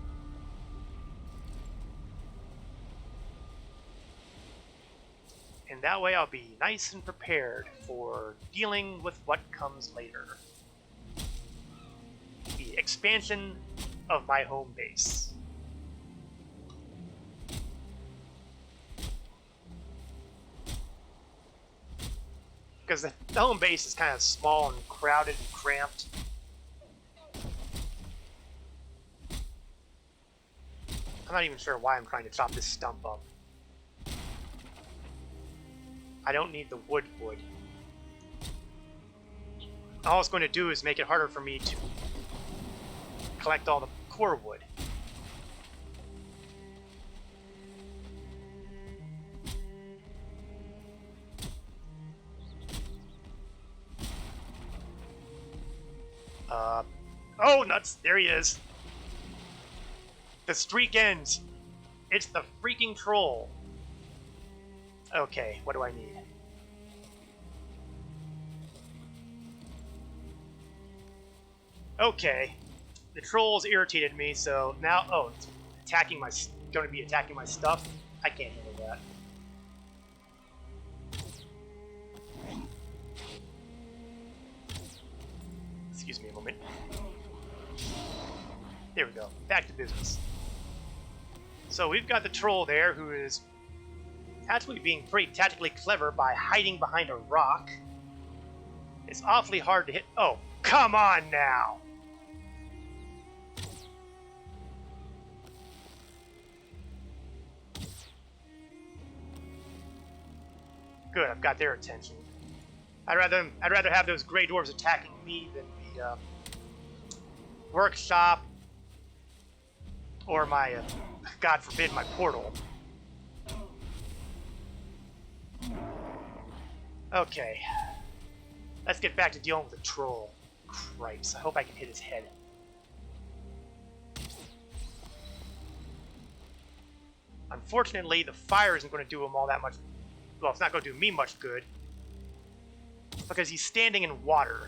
And that way I'll be nice and prepared for dealing with what comes later. The expansion of my home base. Because the home base is kind of small and crowded and cramped. I'm not even sure why I'm trying to chop this stump up. I don't need the wood. All it's going to do is make it harder for me to collect all the core wood. Oh, nuts! There he is. The streak ends. It's the freaking troll. Okay, what do I need? Okay, the trolls irritated me, so now, oh, it's attacking my, going to be attacking my stuff. I can't handle that. Excuse me a moment. There we go. Back to business. So we've got the troll there, who is actually being pretty tactically clever by hiding behind a rock. It's awfully hard to hit. Oh, come on now! Good, I've got their attention. I'd rather have those gray dwarves attacking me than the workshop or my, God forbid, my portal. Okay, let's get back to dealing with the troll. Cripes, I hope I can hit his head. Unfortunately, the fire isn't going to do him all that much. Well, it's not going to do me much good. Because he's standing in water.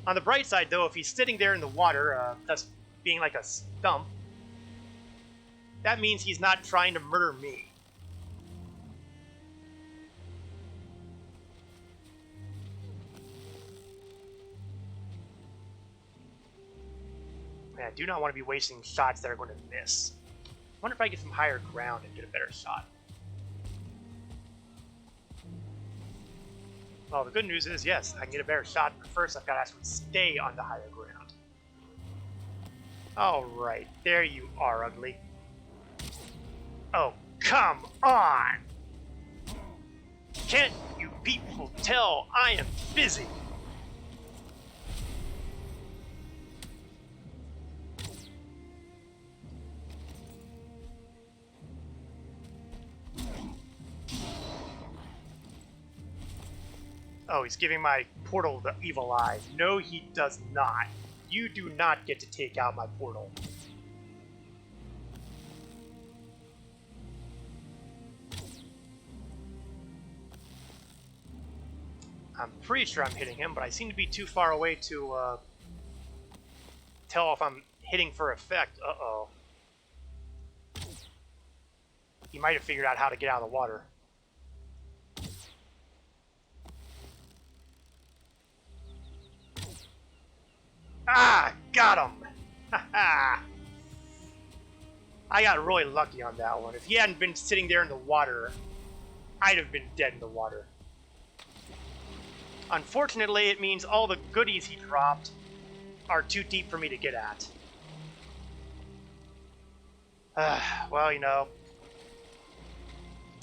On the bright side, though, if he's sitting there in the water, thus being like a stump, that means he's not trying to murder me. I do not want to be wasting shots that are going to miss. I wonder if I get some higher ground and get a better shot. Well, the good news is, yes, I can get a better shot, but first I've got to actually stay on the higher ground. Alright, there you are, ugly. Oh, come on! Can't you people tell I am busy? Oh, he's giving my portal the evil eye. No, he does not. You do not get to take out my portal. I'm pretty sure I'm hitting him, but I seem to be too far away to tell if I'm hitting for effect. Uh-oh. He might have figured out how to get out of the water. Ah! Got him! Haha! I got really lucky on that one. If he hadn't been sitting there in the water, I'd have been dead in the water. Unfortunately, it means all the goodies he dropped are too deep for me to get at. Well, you know,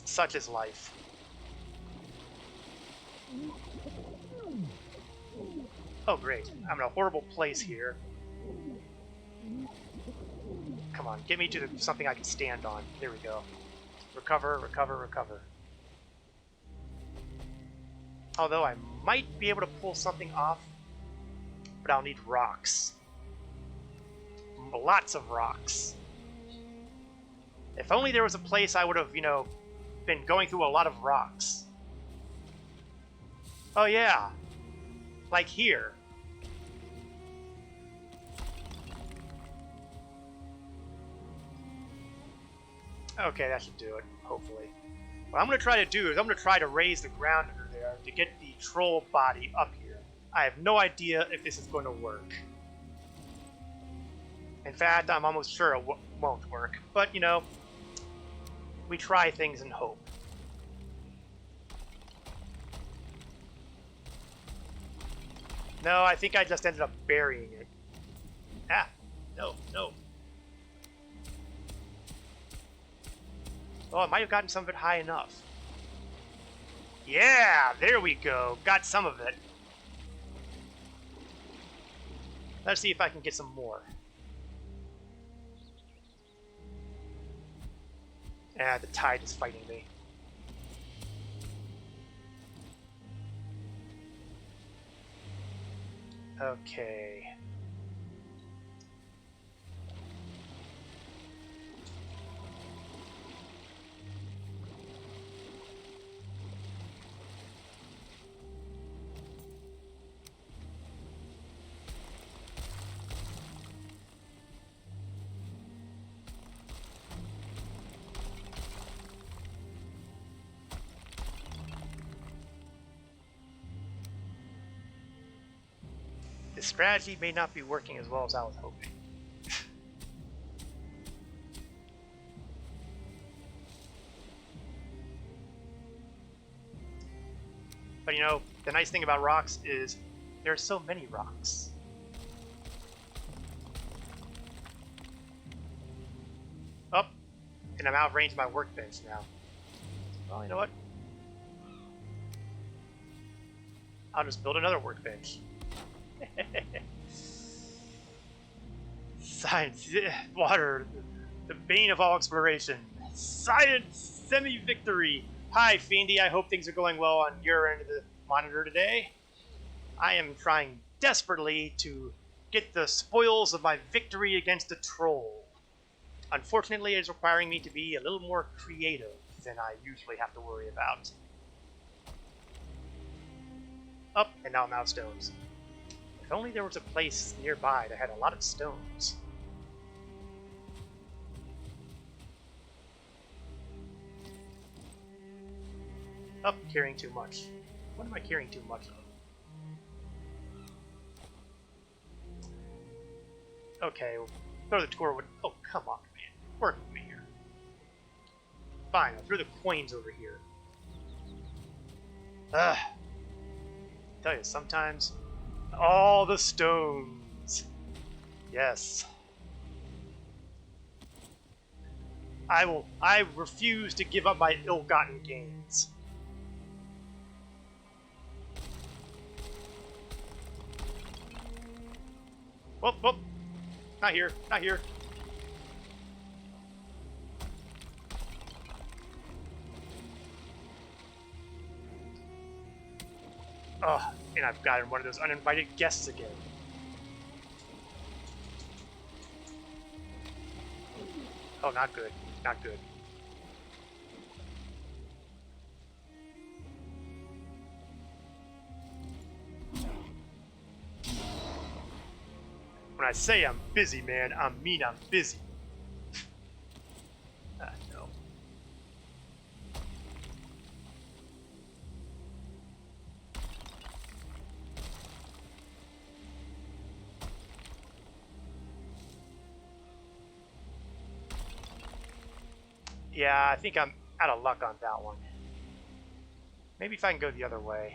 such is life. Oh, great. I'm in a horrible place here. Come on, get me to something I can stand on. There we go. Recover, recover, recover. Although I might be able to pull something off, but I'll need rocks. Lots of rocks. If only there was a place I would have, you know, been going through a lot of rocks. Oh yeah. Like here. Okay, that should do it, hopefully. What I'm going to try to do is I'm going to try to raise the ground under there to get the troll body up here. I have no idea if this is going to work. In fact, I'm almost sure it won't work. But, you know, we try things and hope. No, I think I just ended up burying it. Ah, no, no. Oh, I might have gotten some of it high enough. Yeah, there we go. Got some of it. Let's see if I can get some more. Ah, the tide is fighting me. Okay. This strategy may not be working as well as I was hoping. But you know, the nice thing about rocks is there's so many rocks. Up, and I'm out of range of my workbench now. Well, you know what? I'll just build another workbench. Science, water, the bane of all exploration. Science, semi-victory. Hi, Fiendy. I hope things are going well on your end of the monitor today. I am trying desperately to get the spoils of my victory against a troll. Unfortunately, it is requiring me to be a little more creative than I usually have to worry about. Up, and now I'm out of stones. If only there was a place nearby that had a lot of stones. Up, carrying too much. What am I carrying too much of? Okay, we'll throw the tour with... Oh, come on, man. Work with me here. Fine, I'll throw the coins over here. Ugh. I tell you, sometimes... All the stones. Yes. I refuse to give up my ill-gotten gains. Whoop, whoop. Not here, not here. Oh, and I've gotten one of those uninvited guests again. Oh, not good. Not good. When I say I'm busy, man, I mean I'm busy. No. Yeah, I think I'm out of luck on that one. Maybe if I can go the other way.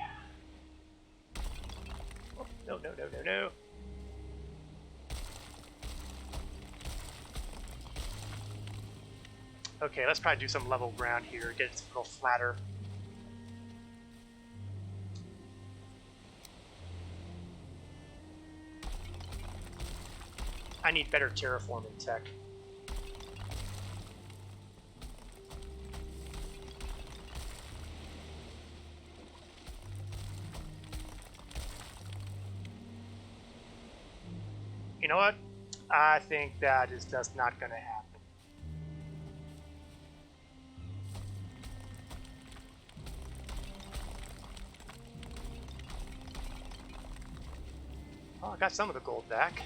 Oh, no, no, no, no, no. Okay, let's probably do some level ground here, get it a little flatter. I need better terraforming tech. You know what? I think that is just not going to happen. Oh, I got some of the gold back.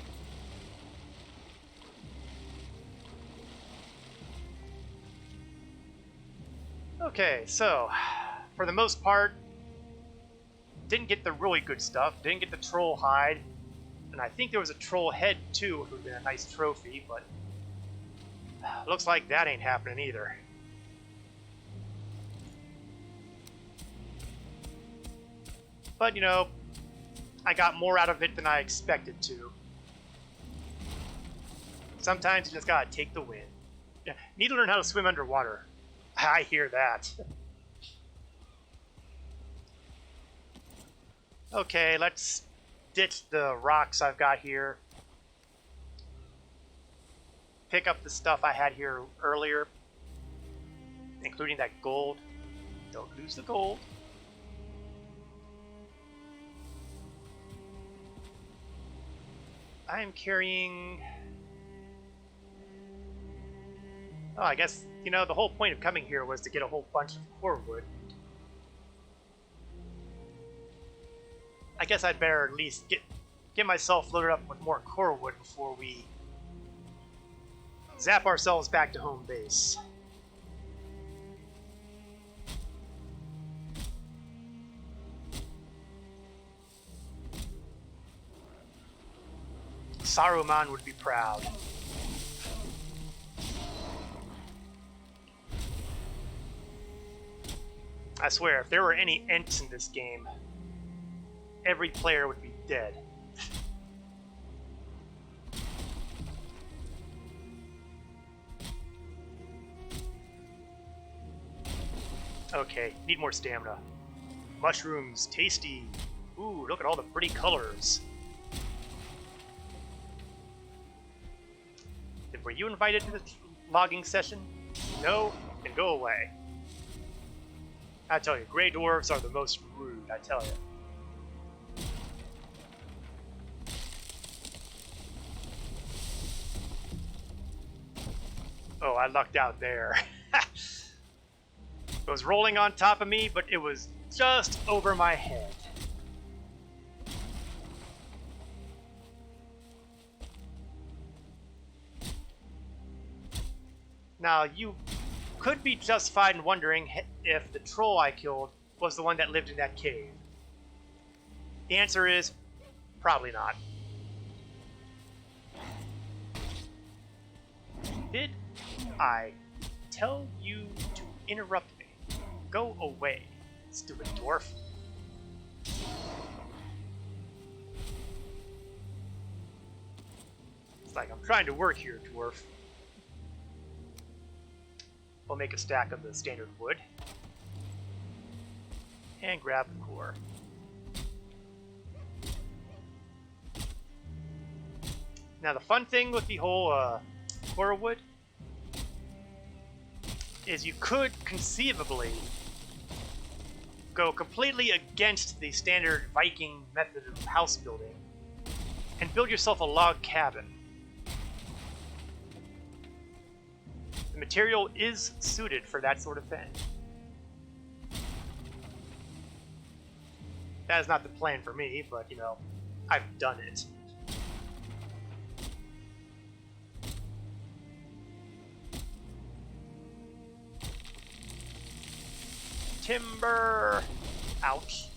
Okay, so, for the most part, didn't get the really good stuff, didn't get the troll hide, and I think there was a troll head too, which would have been a nice trophy, but looks like that ain't happening either. But, you know, I got more out of it than I expected to. Sometimes you just gotta take the win. Need to learn how to swim underwater. I hear that. Okay, let's ditch the rocks I've got here. Pick up the stuff I had here earlier, including that gold. Don't lose the gold. I am carrying... Oh, I guess, you know, the whole point of coming here was to get a whole bunch of core wood. I guess I'd better at least get myself loaded up with more core wood before we zap ourselves back to home base. Saruman would be proud. I swear, if there were any Ents in this game, every player would be dead. Okay, need more stamina. Mushrooms, tasty. Ooh, look at all the pretty colors. Were you invited to the logging session? No? Then go away. I tell you, gray dwarves are the most rude, I tell you. Oh, I lucked out there. It was rolling on top of me, but it was just over my head. Now, you could be justified in wondering if the troll I killed was the one that lived in that cave. The answer is, probably not. Did I tell you to interrupt me? Go away, stupid dwarf. It's like I'm trying to work here, dwarf. We'll make a stack of the standard wood. And grab the core. Now the fun thing with the whole core wood is you could conceivably go completely against the standard Viking method of house building and build yourself a log cabin. The material is suited for that sort of thing. That is not the plan for me, but, you know, I've done it. Timber! Ouch.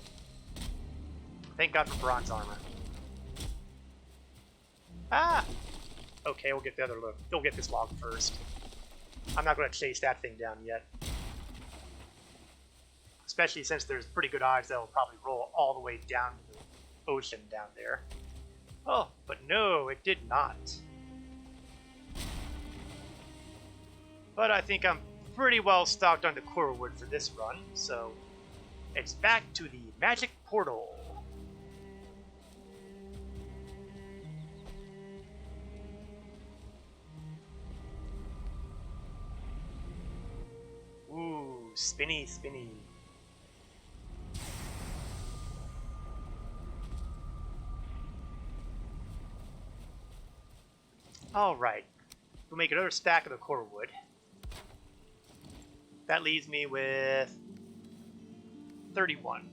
Thank God for bronze armor. Ah! Okay, we'll get the other look. We'll get this log first. I'm not going to chase that thing down yet. Especially since there's pretty good odds that it'll probably roll all the way down to the ocean down there. Oh, but no, it did not. But I think I'm pretty well stocked on the core wood for this run, so it's back to the magic portal. Ooh, spinny, spinny. Alright, we'll make another stack of the core wood. That leaves me with 31.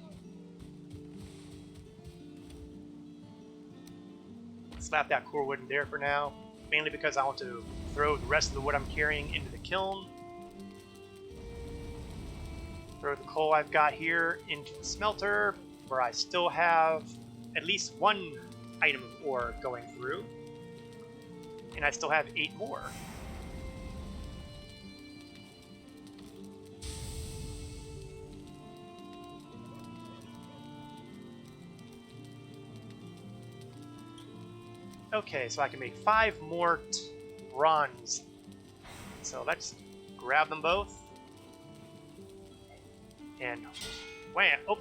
Slap that core wood in there for now, mainly because I want to throw the rest of the wood I'm carrying into the kiln. Throw the coal I've got here into the smelter, where I still have at least one item of ore going through. And I still have 8 more. Okay, so I can make 5 more bronze. So let's grab them both. And wham! Oh,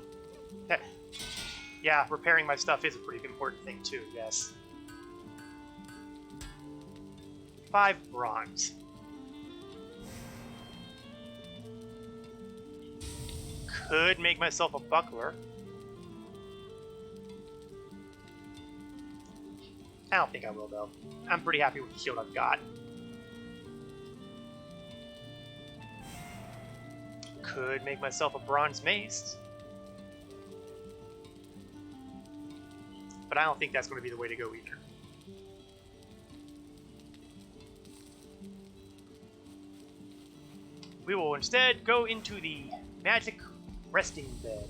yeah, repairing my stuff is a pretty important thing too. Yes. 5 bronze. Could make myself a buckler. I don't think I will, though. I'm pretty happy with the shield I've got. Could make myself a bronze mace. But I don't think that's going to be the way to go either. We will instead go into the magic resting bed.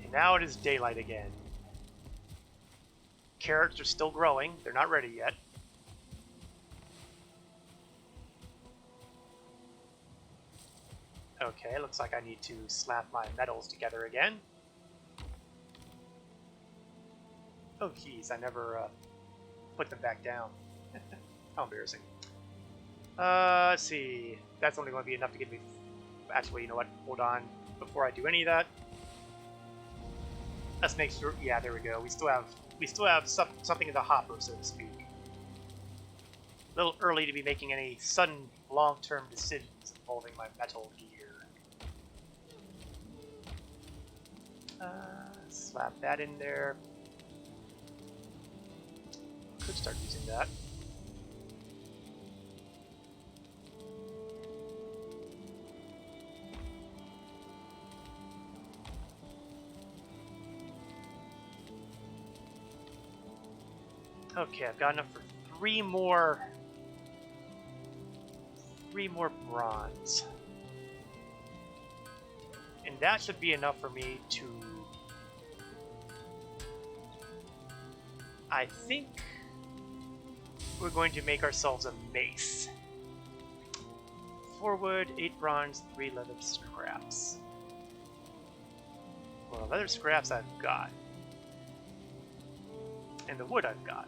And now it is daylight again. Carrots are still growing. They're not ready yet. Okay, looks like I need to slap my metals together again. Oh geez, I never put them back down. How embarrassing. Let's see. That's only going to be enough to give me... Actually, you know what? Hold on. Before I do any of that, let's make sure... Yeah, there we go. We still have something in the hopper, so to speak. A little early to be making any sudden long-term decisions involving my metal gear. Slap that in there. Could start using that. Okay, I've got enough for three more bronze. And that should be enough for me to... I think we're going to make ourselves a mace. 4 wood, 8 bronze, 3 leather scraps. Well, the leather scraps I've got. And the wood I've got.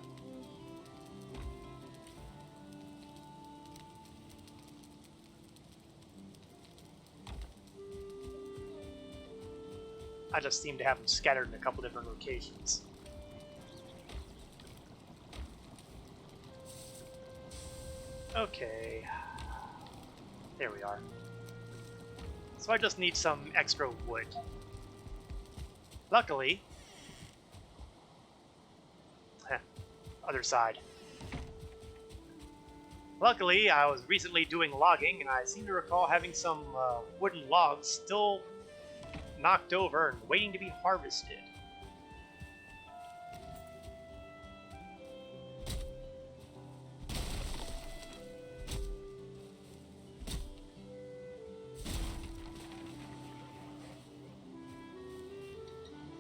I just seem to have them scattered in a couple different locations. Okay. There we are. So I just need some extra wood. Luckily... other side. Luckily, I was recently doing logging, and I seem to recall having some wooden logs still knocked over and waiting to be harvested.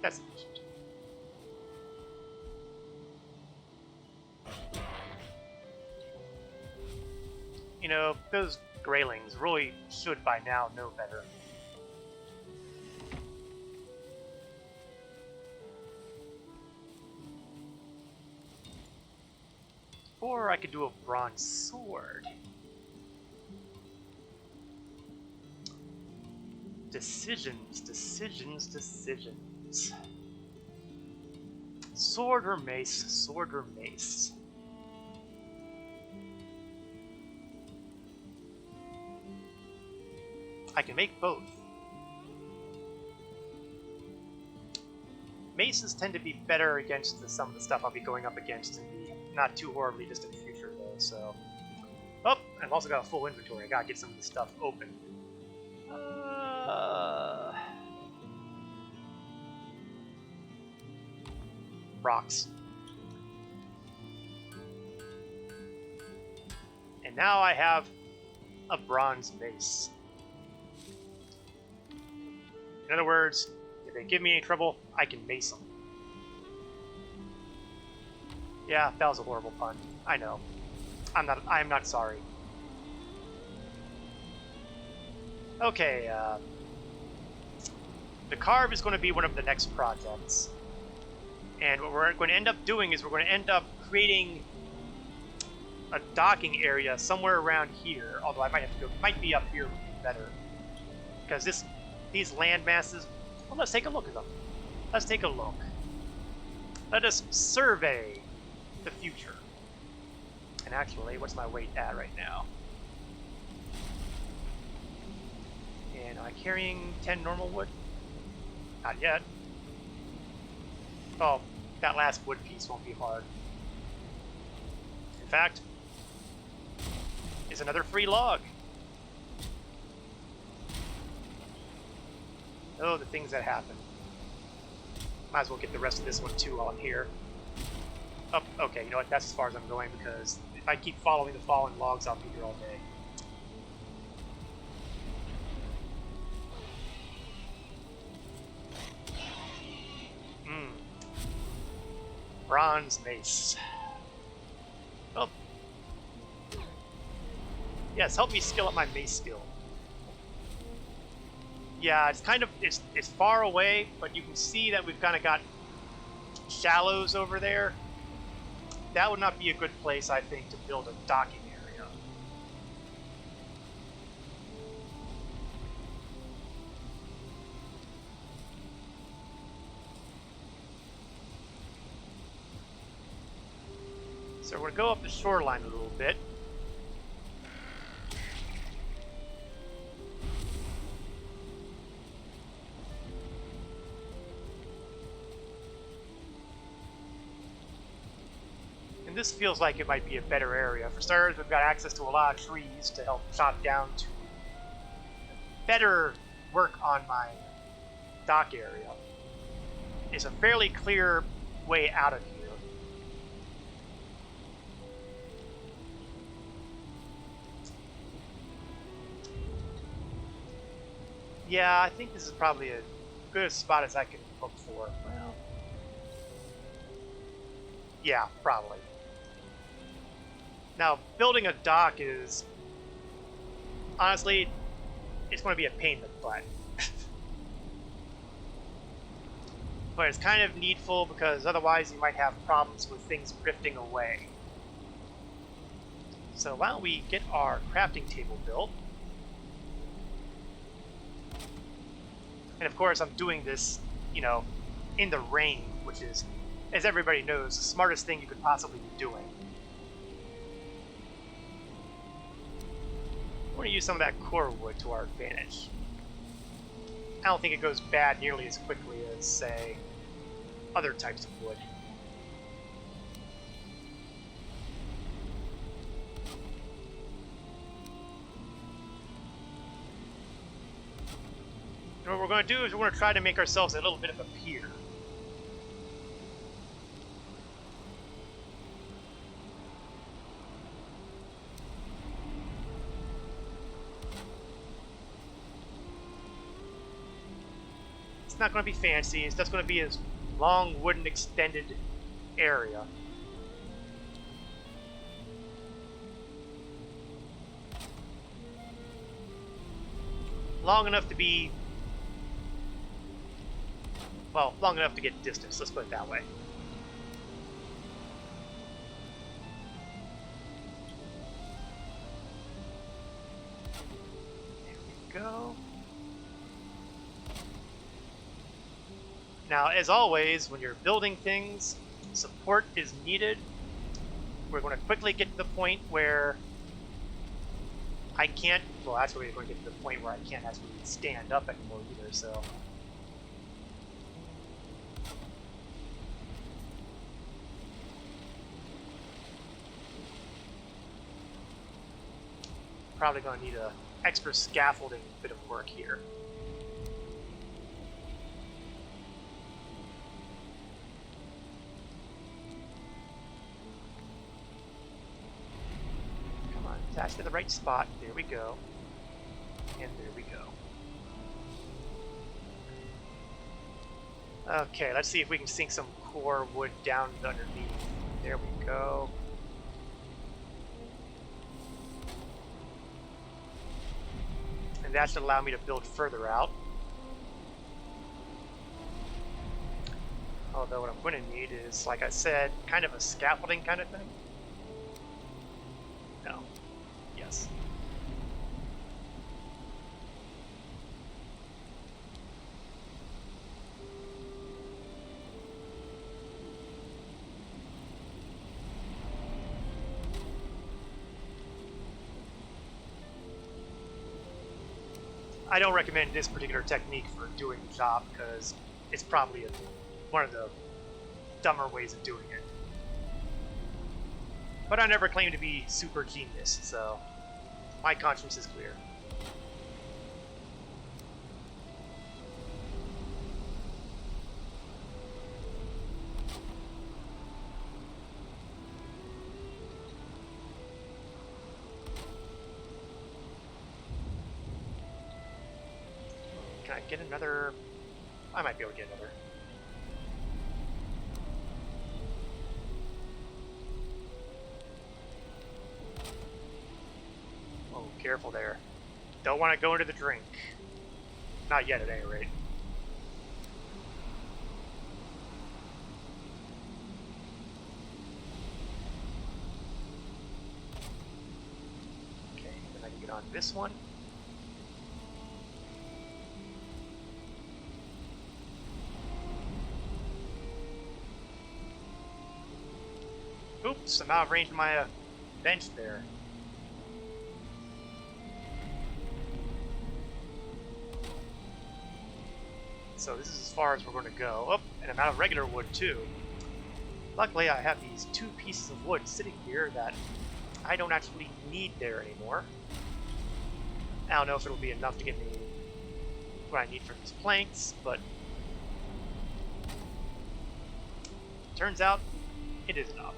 That's sufficient. You know, those Greylings really should by now know better. Or I could do a bronze sword. Decisions, decisions, decisions. Sword or mace, sword or mace. I can make both. Maces tend to be better against some of the stuff I'll be going up against in the not too horribly distant future, though, so... Oh, I've also got a full inventory. I gotta get some of this stuff open. Rocks. And now I have a bronze mace. In other words, if they give me any trouble, I can mace them. Yeah, that was a horrible pun. I know. I'm not sorry. Okay, the carve is going to be one of the next projects. And what we're going to end up doing is we're going to end up creating a docking area somewhere around here. Although I might have to go, might be up here would be better. Because these land masses, well, let's take a look at them. Let's take a look. Let us survey the future. And actually, what's my weight at right now? And am I carrying 10 normal wood? Not yet. Oh, that last wood piece won't be hard. In fact, it's another free log. Oh, the things that happen. Might as well get the rest of this one too while I'm here. Oh, okay, you know what? That's as far as I'm going, because if I keep following the fallen logs, I'll be here all day. Bronze mace. Oh. Yes, help me skill up my mace skill. Yeah, it's kind of it's far away, but you can see that we've kind of got shallows over there. That would not be a good place, I think, to build a docking area. So we're going to go up the shoreline a little bit. And this feels like it might be a better area. For starters, we've got access to a lot of trees to help chop down to better work on my dock area. It's a fairly clear way out of here. Yeah, I think this is probably as good a spot as I can look for. Well, yeah, probably. Now, building a dock is, honestly, it's going to be a pain in the butt. But it's kind of needful because otherwise you might have problems with things drifting away. So why don't we get our crafting table built? And of course, I'm doing this, you know, in the rain, which is, as everybody knows, the smartest thing you could possibly be doing. We're going to use some of that core wood to our advantage. I don't think it goes bad nearly as quickly as, say, other types of wood. And what we're going to do is we're going to try to make ourselves a little bit of a pier. It's not going to be fancy. It's just going to be a long wooden extended area. Long enough to be, well, long enough to get distance, let's put it that way. There we go. Now, as always, when you're building things, support is needed. We're going to quickly get to the point where I can't, well, actually we're going to get to the point where I can't actually stand up anymore either, so. Probably going to need a extra scaffolding bit of work here. Attach to the right spot. There we go. And there we go. Okay, let's see if we can sink some core wood down underneath. There we go. And that should allow me to build further out. Although what I'm going to need is, like I said, kind of a scaffolding kind of thing. No. Yes. I don't recommend this particular technique for doing the job because it's probably one of the dumber ways of doing it. But I never claim to be super genius, so my conscience is clear. Can I get another? I might be able to get another. careful there. Don't want to go into the drink. Not yet, at any rate. Okay, then I can get on this one. Oops, I'm out of range of my bench there. So this is as far as we're going to go. Oh, and I'm out of regular wood too. Luckily, I have these 2 pieces of wood sitting here that I don't actually need there anymore. I don't know if it'll be enough to get me what I need for these planks, but turns out it is enough.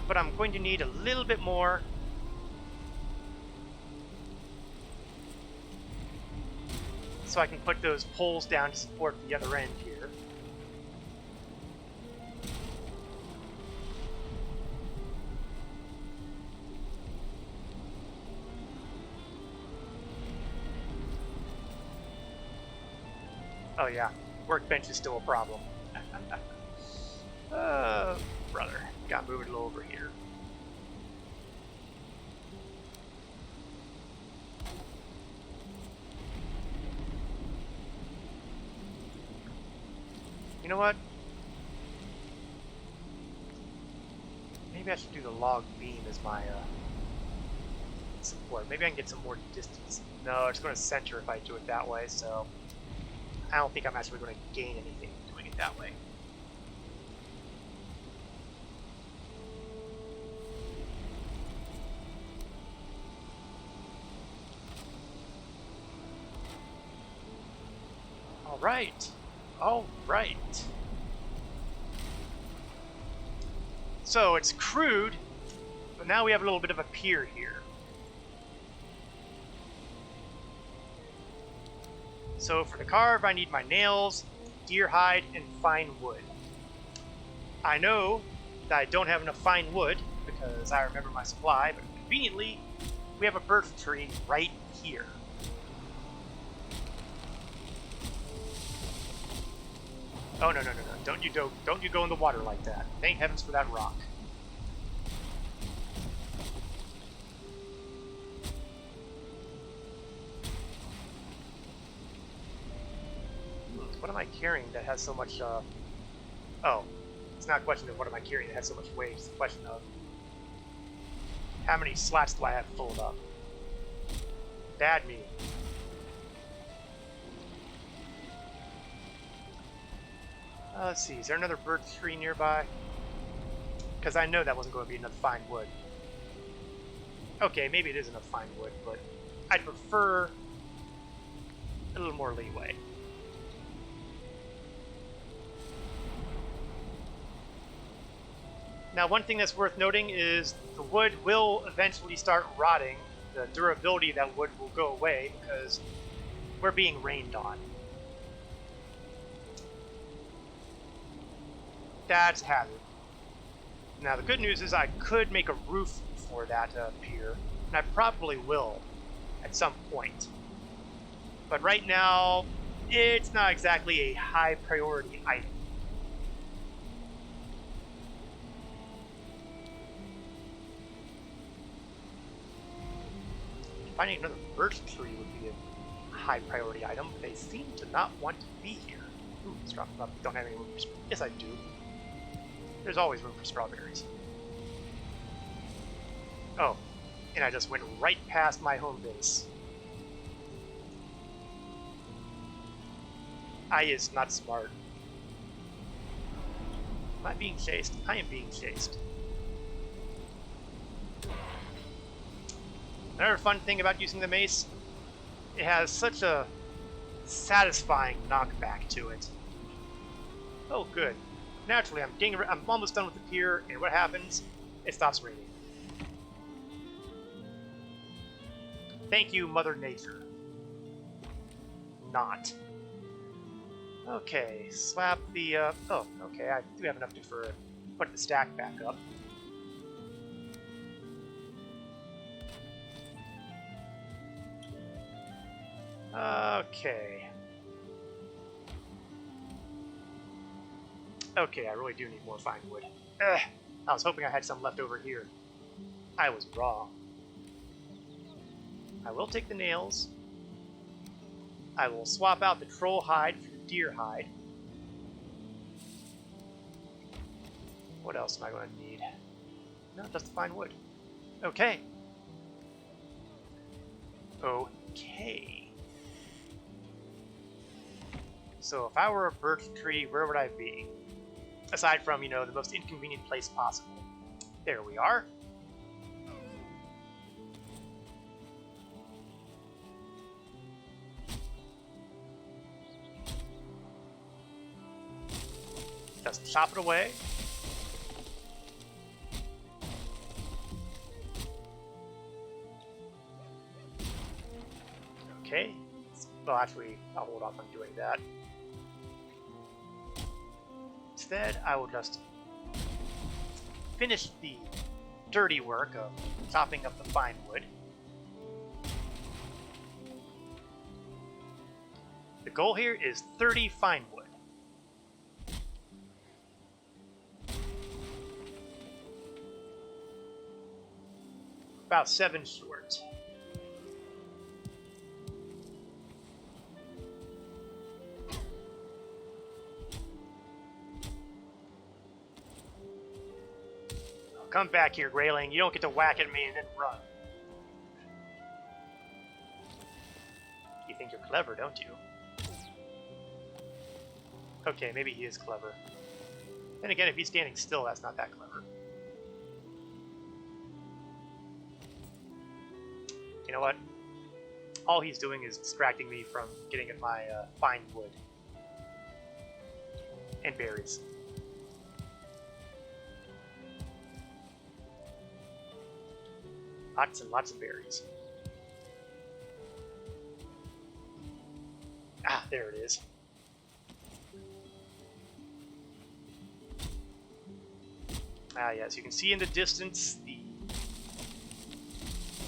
But I'm going to need a little bit more. So I can put those poles down to support the other end here. Oh yeah, workbench is still a problem. Brother, gotta move it a little over here. You know what? Maybe I should do the log beam as my support. Maybe I can get some more distance. No, it's going to center if I do it that way, so I don't think I'm actually going to gain anything doing it that way. All right. All right. So it's crude, but now we have a little bit of a pier here. So for the carve, I need my nails, deer hide, and fine wood. I know that I don't have enough fine wood because I remember my supply, but conveniently, we have a birch tree right here. Oh no! Don't you go in the water like that. Thank heavens for that rock. What am I carrying that has so much, Oh, it's not a question of what am I carrying that has so much weight, it's a question of how many slats do I have filled up. Bad me. Let's see, is there another birch tree nearby? Because I know that wasn't going to be enough fine wood. Okay, maybe it is enough fine wood, but I'd prefer a little more leeway. Now, one thing that's worth noting is the wood will eventually start rotting. The durability of that wood will go away because we're being rained on. That's a hazard. Now, the good news is I could make a roof for that pier, and I probably will at some point. But right now, it's not exactly a high priority item. Finding another birch tree would be a high priority item, but they seem to not want to be here. Ooh, strawberries. Don't have any room for. Yes, I do. There's always room for strawberries. Oh, and I just went right past my home base. I is not smart. Am I being chased? I am being chased. Another fun thing about using the mace, it has such a satisfying knockback to it. Oh, good. Naturally, I'm almost done with the pier, and what happens? It stops raining. Thank you, Mother Nature. Not. Okay, slap the, oh, okay, I do have enough to for put the stack back up. Okay. Okay, I really do need more fine wood. Ugh, I was hoping I had some left over here. I was wrong. I will take the nails. I will swap out the troll hide for the deer hide. What else am I going to need? No, just the fine wood. Okay. Okay. So if I were a birch tree, where would I be? Aside from, you know, the most inconvenient place possible. There we are. Just chop it away. Okay. Well, actually, I'll hold off on doing that. Instead, I will just finish the dirty work of chopping up the fine wood. The goal here is 30 fine wood. About 7 short. Come back here, Grayling. You don't get to whack at me and then run. You think you're clever, don't you? Okay, maybe he is clever. Then again, if he's standing still, that's not that clever. You know what? All he's doing is distracting me from getting at my fine wood. And berries. Lots and lots of berries. Ah, there it is. Ah, yes, you can see in the distance the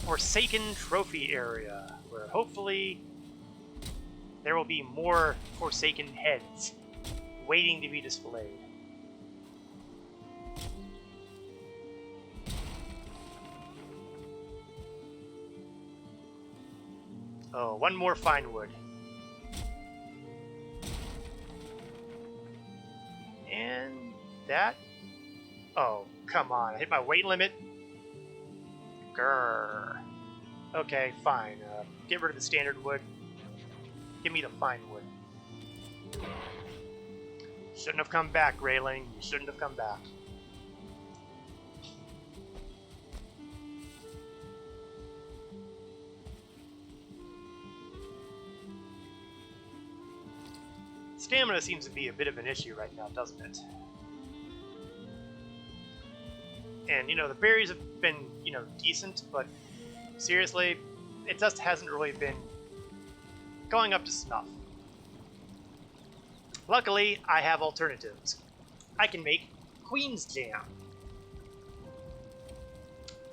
Forsaken Trophy area, where hopefully there will be more Forsaken heads waiting to be displayed. Oh, one more fine wood. And that... Oh, come on. I hit my weight limit. Grrr. Okay, fine. Get rid of the standard wood. Give me the fine wood. Shouldn't have come back, Grayling. You shouldn't have come back. Stamina seems to be a bit of an issue right now, doesn't it? And, you know, the berries have been, you know, decent, but seriously, it just hasn't really been going up to snuff. Luckily, I have alternatives. I can make Queen's Jam.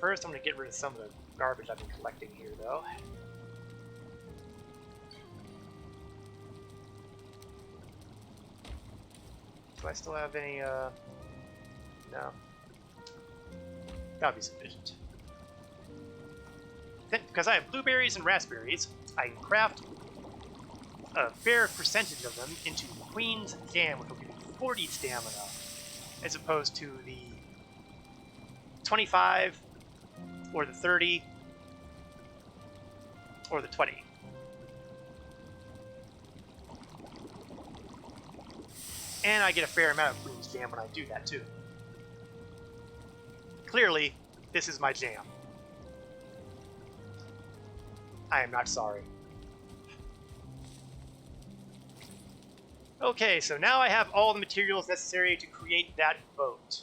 First, I'm going to get rid of some of the garbage I've been collecting here, though. Do I still have any, no. That'll be sufficient. Then, because I have blueberries and raspberries, I can craft a fair percentage of them into Queen's Jam, which will give me 40 stamina, as opposed to the 25, or the 30, or the 20. And I get a fair amount of Queen's Jam when I do that, too. Clearly, this is my jam. I am not sorry. Okay, so now I have all the materials necessary to create that boat.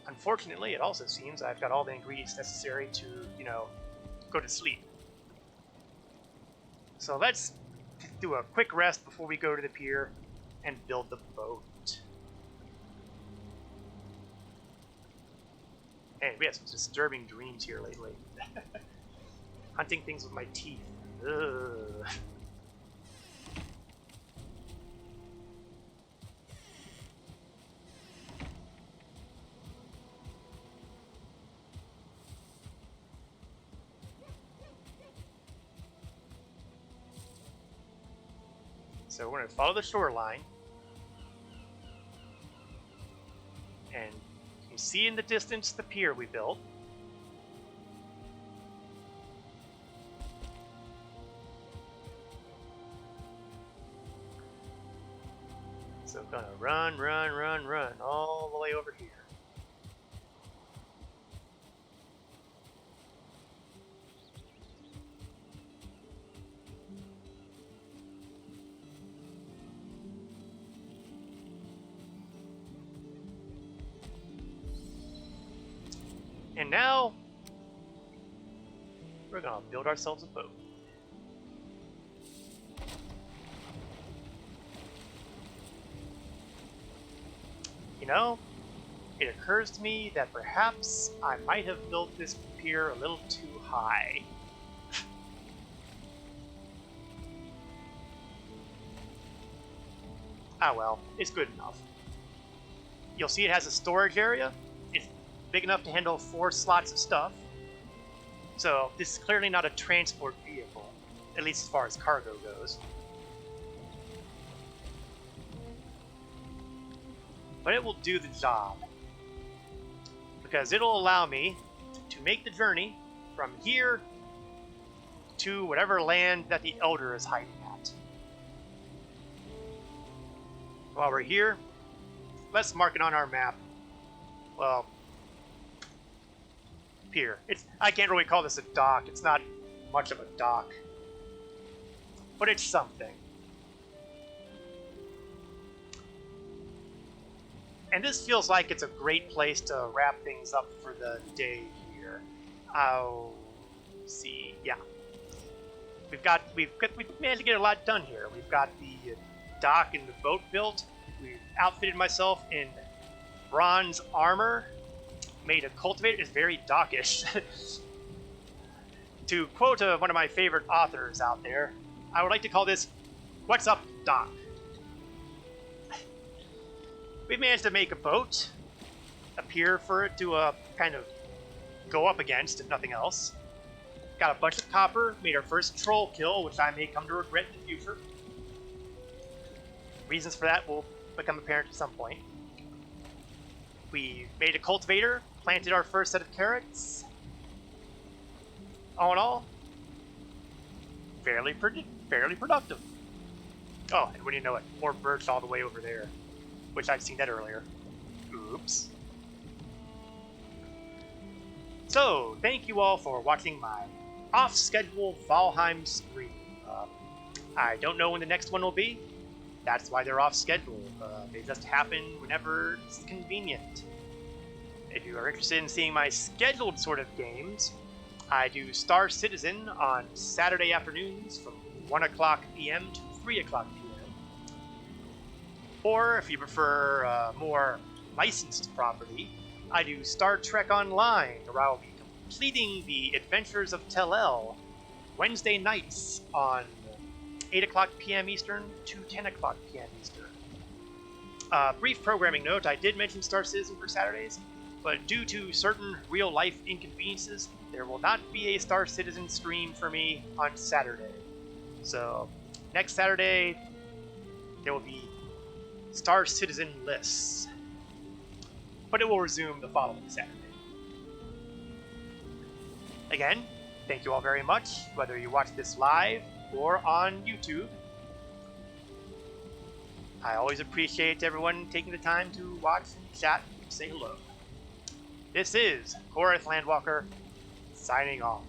Unfortunately, it also seems I've got all the ingredients necessary to, you know, go to sleep. So let's do a quick rest before we go to the pier and build the boat. Man, we have some disturbing dreams here lately. Hunting things with my teeth. Ugh. So we're going to follow the shoreline. And you see in the distance the pier we built. So I'm gonna run all the way over here. And now we're gonna build ourselves a boat. You know, it occurs to me that perhaps I might have built this pier a little too high. Ah well, it's good enough. You'll see it has a storage area. It's big enough to handle 4 slots of stuff. So this is clearly not a transport vehicle, at least as far as cargo goes. But it will do the job, because it'll allow me to make the journey from here to whatever land that the Elder is hiding at. While we're here, let's mark it on our map. Well, pier. I can't really call this a dock. It's not much of a dock, but it's something. And this feels like it's a great place to wrap things up for the day here. I'll see. Yeah, we've managed to get a lot done here. We've got the dock and the boat built. We've outfitted myself in bronze armor. Made a cultivator. It's very dockish. To quote one of my favorite authors out there, I would like to call this "What's Up, Doc?" We managed to make a boat, a pier for it to kind of go up against, if nothing else. Got a bunch of copper, made our first troll kill, which I may come to regret in the future. Reasons for that will become apparent at some point. We made a cultivator, planted our first set of carrots. All in all, fairly productive. Oh, and when you know it, more birch all the way over there. Which I'd seen that earlier. Oops. So, thank you all for watching my off-schedule Valheim stream. I don't know when the next one will be. That's why they're off-schedule. They just happen whenever it's convenient. If you are interested in seeing my scheduled sort of games, I do Star Citizen on Saturday afternoons from 1 o'clock p.m. to 3 o'clock p.m. Or, if you prefer more licensed property, I do Star Trek Online, where I will be completing the Adventures of Tel-El Wednesday nights on 8 o'clock p.m. Eastern to 10 o'clock p.m. Eastern. Brief programming note, I did mention Star Citizen for Saturdays, but due to certain real-life inconveniences, there will not be a Star Citizen stream for me on Saturday. So, next Saturday, there will be Star Citizen lists, but it will resume the following Saturday. Again, thank you all very much, whether you watch this live or on YouTube. I always appreciate everyone taking the time to watch and chat and say hello. This is Korath Landwalker, signing off.